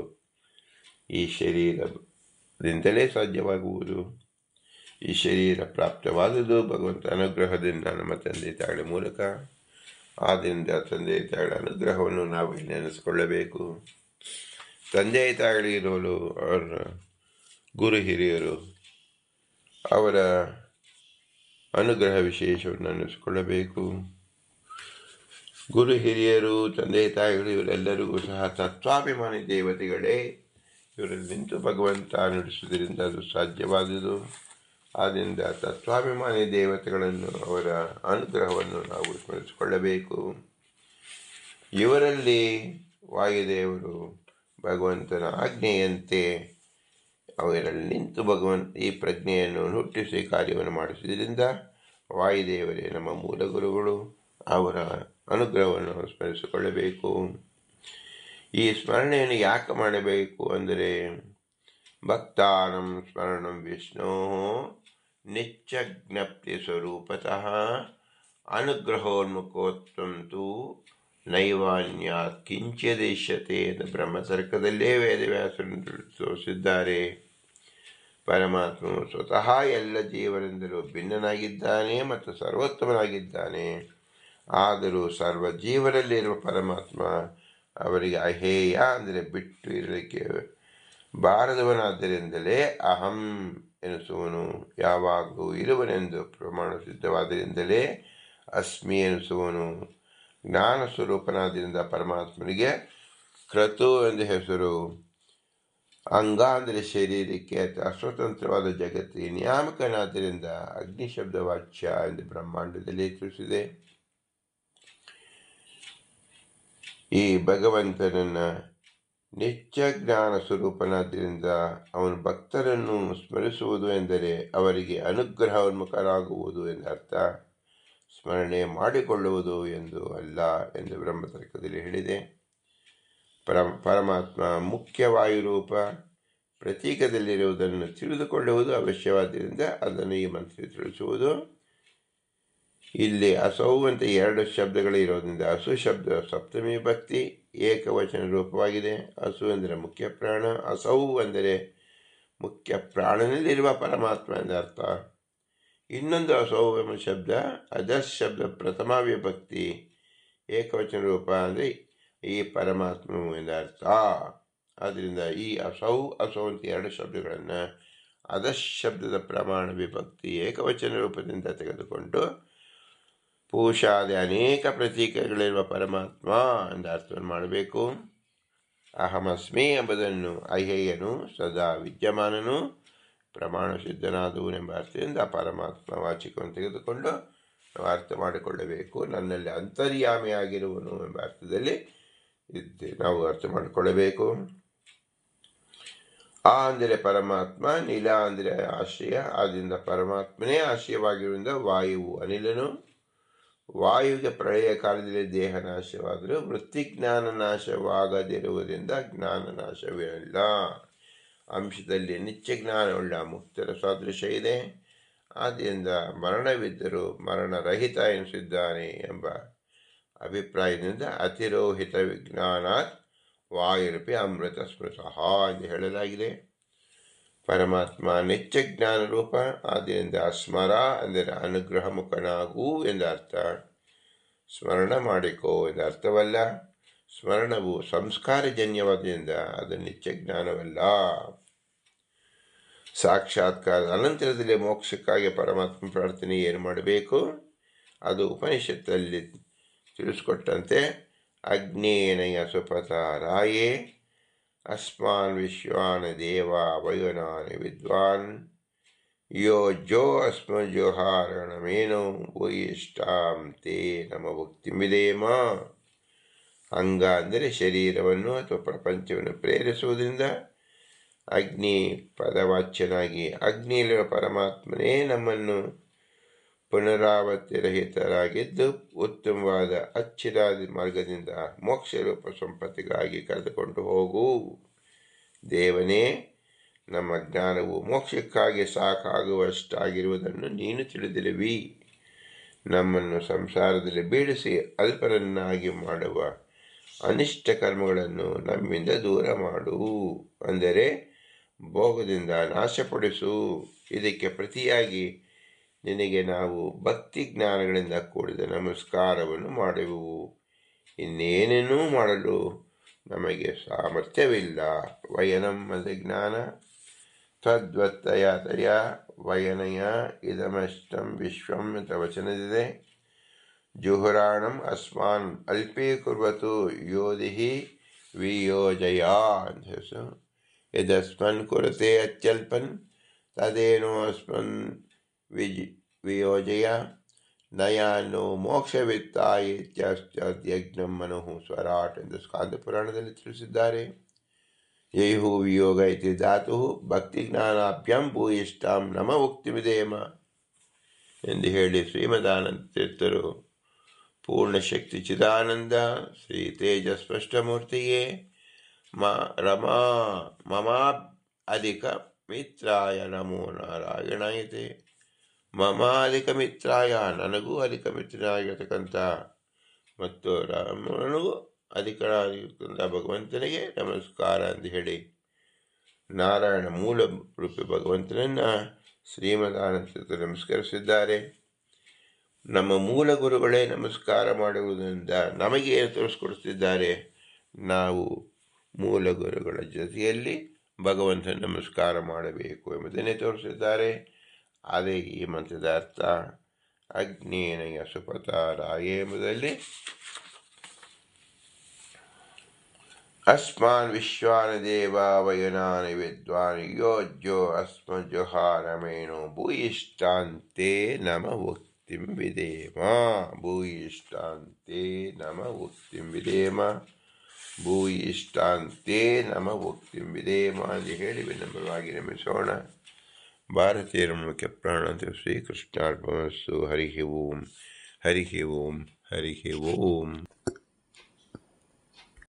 ಈ ಶರೀರದಿಂದಲೇ ಸಾಧ್ಯವಾಗುವುದು. ಈ ಶರೀರ ಪ್ರಾಪ್ತವಾದುದು ಭಗವಂತ ಅನುಗ್ರಹದಿಂದ ನಮ್ಮ ತಂದೆ ತಾಯಿಗಳ ಮೂಲಕ. ಆದ್ದರಿಂದ ತಂದೆ ತಾಯಿಗಳ ಅನುಗ್ರಹವನ್ನು ನಾವು ಇಲ್ಲಿ ನೆನೆಸಿಕೊಳ್ಳಬೇಕು. ತಂದೆ ತಾಯಿಗಳಿರೋರು ಅವರ ಗುರು ಹಿರಿಯರು, ಅವರ ಅನುಗ್ರಹ ವಿಶೇಷವನ್ನು ನೆನೆಸಿಕೊಳ್ಳಬೇಕು. ಗುರು ಹಿರಿಯರು, ತಂದೆ ತಾಯಿಗಳು ಇವರೆಲ್ಲರಿಗೂ ಸಹ ತತ್ವಾಭಿಮಾನಿ ದೇವತೆಗಳೇ. ಇವರಲ್ಲಿ ನಿಂತು ಭಗವಂತ ನುಡಿಸುವುದರಿಂದ ಅದು ಸಾಧ್ಯವಾದುದು. ಆದ್ದರಿಂದ ತತ್ವಾಭಿಮಾನಿ ದೇವತೆಗಳನ್ನು, ಅವರ ಅನುಗ್ರಹವನ್ನು ನಾವು ಸ್ಮರಿಸಿಕೊಳ್ಳಬೇಕು. ಇವರಲ್ಲಿ ವಾಯುದೇವರು ಭಗವಂತನ ಆಜ್ಞೆಯಂತೆ ಅವರಲ್ಲಿ ನಿಂತು ಈ ಪ್ರಜ್ಞೆಯನ್ನು ಹುಟ್ಟಿಸಿ ಕಾರ್ಯವನ್ನು ಮಾಡಿಸುವುದರಿಂದ ವಾಯುದೇವರೇ ನಮ್ಮ ಮೂಲ ಗುರುಗಳು. ಅವರ ಅನುಗ್ರಹವನ್ನು ಸ್ಮರಿಸಿಕೊಳ್ಳಬೇಕು. ಈ ಸ್ಮರಣೆಯನ್ನು ಯಾಕೆ ಮಾಡಬೇಕು ಅಂದರೆ, ಭಕ್ತಾನಂ ಸ್ಮರಣಂ ವಿಷ್ಣೋ ನಿತ್ಯಜ್ಞಪ್ತಿ ಸ್ವರೂಪತಃ ಅನುಗ್ರಹೋನ್ಮುಖೋತ್ವಂತು ನೈವಾನ್ಯಾತ್ ಕಿಂಚಿದೇಶ್ಯತೆ ಎಂದು ಬ್ರಹ್ಮತರ್ಕದಲ್ಲೇ ವೇದವ್ಯಾಸರನ್ನು ತೋರಿಸಿದ್ದಾರೆ. ಪರಮಾತ್ಮನು ಸ್ವತಃ ಎಲ್ಲ ಜೀವರಿಂದಲೂ ಭಿನ್ನನಾಗಿದ್ದಾನೆ ಮತ್ತು ಸರ್ವೋತ್ತಮನಾಗಿದ್ದಾನೆ. ಆದರೂ ಸರ್ವ ಜೀವರಲ್ಲಿರುವ ಪರಮಾತ್ಮ ಅವರಿಗೆ ಅಹೇಯ ಅಂದರೆ ಬಿಟ್ಟು ಇರಲಿಕ್ಕೆ ಬಾರದವನಾದ್ದರಿಂದಲೇ ಅಹಂ ಎನಿಸುವನು, ಯಾವಾಗಲೂ ಇರುವನೆಂದು ಪ್ರಮಾಣ ಸಿದ್ಧವಾದ್ದರಿಂದಲೇ ಅಸ್ಮಿ ಎನಿಸುವನು. ಜ್ಞಾನ ಸ್ವರೂಪನಾದ್ದರಿಂದ ಪರಮಾತ್ಮನಿಗೆ ಕ್ರತು ಎಂದು ಹೆಸರು. ಅಂಗ ಅಂದರೆ ಶರೀರಕ್ಕೆ ಅಥವಾ ಸ್ವತಂತ್ರವಾದ ಜಗತ್ತಿಗೆ ನಿಯಾಮಕನಾದ್ದರಿಂದ ಅಗ್ನಿಶಬ್ದ ವಾಚ್ಯ ಎಂದು ಬ್ರಹ್ಮಾಂಡದಲ್ಲಿ ತಿಳಿಸಿದೆ. ಈ ಭಗವಂತನನ್ನ ನಿತ್ಯ ಜ್ಞಾನ ಸ್ವರೂಪನಾದ್ದರಿಂದ ಅವನು ಭಕ್ತರನ್ನು ಸ್ಮರಿಸುವುದು ಎಂದರೆ ಅವರಿಗೆ ಅನುಗ್ರಹೋನ್ಮುಖರಾಗುವುದು ಎಂದರ್ಥ. ಸ್ಮರಣೆ ಮಾಡಿಕೊಳ್ಳುವುದು ಎಂದು ಅಲ್ಲ ಎಂದು ಬ್ರಹ್ಮತರ್ಕದಲ್ಲಿ ಹೇಳಿದೆ. ಪರಮಾತ್ಮ ಮುಖ್ಯವಾಯುರೂಪ ಪ್ರತೀಕದಲ್ಲಿರುವುದನ್ನು ತಿಳಿದುಕೊಳ್ಳುವುದು ಅವಶ್ಯವಾದ್ದರಿಂದ ಅದನ್ನು ಈ ಮಂತ್ರ ತಿಳಿಸುವುದು. ಇಲ್ಲಿ ಅಸೌ ಅಂತ 2 ಶಬ್ದಗಳು ಇರೋದ್ರಿಂದ ಅಸು ಶಬ್ದ ಸಪ್ತಮಿ ಭಕ್ತಿ ಏಕವಚನ ರೂಪವಾಗಿದೆ. ಅಸು ಅಂದರೆ ಮುಖ್ಯ ಪ್ರಾಣ, ಅಸೌ ಅಂದರೆ ಮುಖ್ಯ ಪ್ರಾಣನಲ್ಲಿರುವ ಪರಮಾತ್ಮ ಎಂದರ್ಥ. ಇನ್ನೊಂದು ಅಸೌ ಎಂಬ ಶಬ್ದ ಅಜಸ್ ಶಬ್ದ ಪ್ರಥಮ ವಿಭಕ್ತಿ ಏಕವಚನ ರೂಪ ಅಂದರೆ ಈ ಪರಮಾತ್ಮನು ಎಂದರ್ಥ. ಆದ್ದರಿಂದ ಈ ಅಸೌ ಅಂತ 2 ಶಬ್ದಗಳನ್ನು ಶಬ್ದದ ಪ್ರಮಾಣ ವಿಭಕ್ತಿ ಏಕವಚನ ರೂಪದಿಂದ ತೆಗೆದುಕೊಂಡು ಪೂಷಾದಿ ಅನೇಕ ಪ್ರತೀಕಗಳಿರುವ ಪರಮಾತ್ಮ ಎಂದ ಅರ್ಥವನ್ನು ಮಾಡಬೇಕು. ಅಹಮಸ್ಮಿ ಎಂಬುದನ್ನು ಅಹೇಯನು, ಸದಾ ವಿದ್ಯಮಾನನು, ಪ್ರಮಾಣ ಸಿದ್ಧನಾದವನೆಂಬ ಅರ್ಥದಿಂದ ಪರಮಾತ್ಮ ವಾಚಿಕವನ್ನು ತೆಗೆದುಕೊಂಡು ನಾವು ಅರ್ಥ ಮಾಡಿಕೊಳ್ಳಬೇಕು. ನನ್ನಲ್ಲಿ ಅಂತರ್ಯಾಮಿಯಾಗಿರುವನು ಎಂಬ ಅರ್ಥದಲ್ಲಿ ನಾವು ಅರ್ಥ ಮಾಡಿಕೊಳ್ಳಬೇಕು. ಆ ಅಂದರೆ ಪರಮಾತ್ಮ, ನೀಲ ಅಂದರೆ ಆಶ್ರಯ, ಆದ್ದರಿಂದ ಪರಮಾತ್ಮನೇ ಆಶ್ರಯವಾಗಿರುವುದರಿಂದ ವಾಯುವು ಅನಿಲನು. ವಾಯುವಿಗೆ ಪ್ರಳಯ ಕಾಲದಲ್ಲಿ ದೇಹ ನಾಶವಾದರೂ ವೃತ್ತಿಜ್ಞಾನ ನಾಶವಾಗದಿರುವುದರಿಂದ ಜ್ಞಾನ ನಾಶವಿರಲಿಲ್ಲ. ಅಂಶದಲ್ಲಿ ನಿತ್ಯ ಜ್ಞಾನವುಳ್ಳ ಮುಕ್ತರ ಸಾದೃಶ ಇದೆ. ಆದ್ದರಿಂದ ಮರಣವಿದ್ದರೂ ಮರಣರಹಿತ ಎನಿಸಿದ್ದಾನೆ ಎಂಬ ಅಭಿಪ್ರಾಯದಿಂದ ಅತಿರೋಹಿತ ವಿಜ್ಞಾನಾತ್ ವಾಯುರೂಪಿ ಅಮೃತ ಸ್ಮೃತಃ ಎಂದು ಹೇಳಲಾಗಿದೆ. ಪರಮಾತ್ಮ ನಿತ್ಯ ಜ್ಞಾನ ರೂಪ, ಆದ್ದರಿಂದ ಸ್ಮರ ಅಂದರೆ ಅನುಗ್ರಹ ಮುಖನಾಗೂ ಎಂದರ್ಥ. ಸ್ಮರಣ ಮಾಡಿಕೋ ಎಂದ ಅರ್ಥವಲ್ಲ. ಸ್ಮರಣವು ಸಂಸ್ಕಾರಜನ್ಯವಾದ್ದರಿಂದ ಅದು ನಿತ್ಯ ಜ್ಞಾನವಲ್ಲ. ಸಾಕ್ಷಾತ್ಕಾರದ ಅನಂತರದಲ್ಲಿ ಮೋಕ್ಷಕ್ಕಾಗಿ ಪರಮಾತ್ಮ ಪ್ರಾರ್ಥನೆ ಏನು ಮಾಡಬೇಕು? ಅದು ಉಪನಿಷತ್ತಲ್ಲಿ ತಿಳಿಸ್ಕೊಟ್ಟಂತೆ ಅಗ್ನೇನಯ ಸುಪಥ ರಾಯೇ ಅಸ್ಮಾನ್ ವಿಶ್ವಾನ ದೇವ ವಯುನಾನಿ ವಿದ್ವಾನ್ ಯೋ ಜೋ ಅಸ್ಮಜೋಹಾರಣಮೇನೋ ಭೂಯಿಷ್ಟಾಂ ತೇ ನಮ ಭುಕ್ತಿಮಿದೇಮ. ಅಂಗ ಅಂದರೆ ಶರೀರವನ್ನು ಅಥವಾ ಪ್ರಪಂಚವನ್ನು ಪ್ರೇರಿಸುವುದರಿಂದ ಅಗ್ನಿ ಪದವಾಚ್ಯನಾಗಿ ಅಗ್ನಿಯಲ್ಲಿರುವ ಪರಮಾತ್ಮನೇ ನಮ್ಮನ್ನು ಪುನರಾವರ್ತಿರಹಿತರಾಗಿದ್ದು ಉತ್ತಮವಾದ ಅಚ್ಚಿರಾದಿ ಮಾರ್ಗದಿಂದ ಮೋಕ್ಷರೂಪ ಸಂಪತ್ತಿಗಾಗಿ ಕರೆದುಕೊಂಡು ಹೋಗು. ದೇವನೇ, ನಮ್ಮ ಜ್ಞಾನವು ಮೋಕ್ಷಕ್ಕಾಗಿ ಸಾಕಾಗುವಷ್ಟಾಗಿರುವುದನ್ನು ನೀನು ತಿಳಿದಿರುವಿ. ನಮ್ಮನ್ನು ಸಂಸಾರದಲ್ಲಿ ಬೀಳಿಸಿ ಅಲ್ಪರನ್ನಾಗಿ ಮಾಡುವ ಅನಿಷ್ಟ ಕರ್ಮಗಳನ್ನು ನಮ್ಮಿಂದ ದೂರ ಮಾಡು, ಅಂದರೆ ಭೋಗದಿಂದ ನಾಶಪಡಿಸು. ಇದಕ್ಕೆ ಪ್ರತಿಯಾಗಿ ನಿನಗೆ ನಾವು ಭಕ್ತಿ ಜ್ಞಾನಗಳಿಂದ ಕೂಡಿದ ನಮಸ್ಕಾರವನ್ನು ಮಾಡುವೆವು. ಇನ್ನೇನೇನೂ ಮಾಡಲು ನಮಗೆ ಸಾಮರ್ಥ್ಯವಿಲ್ಲ. ವಯನಂ ಅಂದರೆ ಜ್ಞಾನ. ತದ್ವತ್ತಯತಯ ವಯನಯ ಇದಮಷ್ಟಂ ವಿಶ್ವಂ ಅಂತ ವಚನದಿದೆ. ಜುಹುರಾಣಂ ಅಸ್ಮಾನ್ ಅಲ್ಪೇ ಕುರ್ವತು ಯೋಧಿಹಿ ವಿಯೋಜಯ ಅಂತ ಹೆಸರು. ಯದಸ್ಮನ್ ಕುರತೆ ಅತ್ಯಲ್ಪನ್ ತದೇನೋ ಅಸ್ಮನ್ ವಿಯೋಜಯ ನಯಾನೋ ಮೋಕ್ಷವಿತ್ತಾಯಜ್ಞಂ ಮನುಃ ಸ್ವರಾಟ್ ಎಂದು ಸ್ಕಾಂದ ಪುರಾಣದಲ್ಲಿ ತಿಳಿಸಿದ್ದಾರೆ. ಯೈಹು ವಿಯೋಗ ಇತಿ ಧಾತು ಭಕ್ತಿಜ್ಞಾನಾಭ್ಯಂ ಭೂಯಿಷ್ಟಾಂ ನಮ ಉಕ್ತಿಮಿದೇಮ ಎಂದು ಹೇಳಿ ಶ್ರೀಮದಾನಂದ ತೀರ್ಥರು ಪೂರ್ಣಶಕ್ತಿ ಚಿದಾನಂದ ಶ್ರೀ ತೇಜ ಸ್ಪಷ್ಟಮೂರ್ತಿಯೇ ಮಮಾಧಿಕ ಮಿತ್ರಾಯ ನಮೋ ನಾರಾಯಣಾಯತೆ. ಮಮಾಧಿಕ ಮಿತ್ರಾಯ, ನನಗೂ ಅಧಿಕ ಮಿತ್ರನಾಗಿರತಕ್ಕಂಥ ಮತ್ತು ರಾಮನಿಗೂ ಅಧಿಕನಾಗಿರ್ತಕ್ಕಂಥ ಭಗವಂತನಿಗೆ ನಮಸ್ಕಾರ ಎಂದು ಹೇಳಿ ನಾರಾಯಣ ಮೂಲ ರೂಪಿ ಭಗವಂತನನ್ನು ಶ್ರೀಮದಾನಂದ ನಮಸ್ಕರಿಸಿದ್ದಾರೆ. ನಮ್ಮ ಮೂಲ ಗುರುಗಳೇ ನಮಸ್ಕಾರ ಮಾಡುವುದರಿಂದ ನಮಗೆ ಏನು ತೋರಿಸ್ಕೊಡ್ತಿದ್ದಾರೆ? ನಾವು ಮೂಲ ಗುರುಗಳ ಜೊತೆಯಲ್ಲಿ ಭಗವಂತನ ನಮಸ್ಕಾರ ಮಾಡಬೇಕು ಎಂಬುದನ್ನೇ ತೋರಿಸಿದ್ದಾರೆ. ಅದೇ ಈ ಮಂತ್ರದ ಅರ್ಥ. ಅಗ್ನೇನಯ ಸುಪಥ ರಾಯೇ ಎಂಬುದರಲ್ಲಿ ಅಸ್ಮಾನ್ ವಿಶ್ವಾನ ದೇವ ವಯನಾನಿ ವಿದ್ವಾನ್ ಯೋಜ್ಯೋ ಅಸ್ಮಜೋಹಾರಮೇಣೋ ಭೂಯಿಷ್ಟಾಂತೆ ನಮ ಉಕ್ತಿಂ ವಿಧೇಮ. ಭೂಯಿಷ್ಟಾಂತೆ ನಮ ಉಕ್ತಿಂ ವಿಧೇಮ. ಭೂಯಿಷ್ಟಾಂತೆ ನಮ ಉಕ್ತಿಂ ವಿಧೇಮ ಎಂದು ಹೇಳಿ ವಿನಮ್ರವಾಗಿ ನಮಿಸೋಣ. ಭಾರತೀಯರ ಮುಖ್ಯ ಪ್ರಾಣ ಶ್ರೀಕೃಷ್ಣಾರ್ಪಣಮಸ್ತು. ಹರಿ ಓಂ, ಹರಿ ಓಂ, ಹರಿ ಓಂ.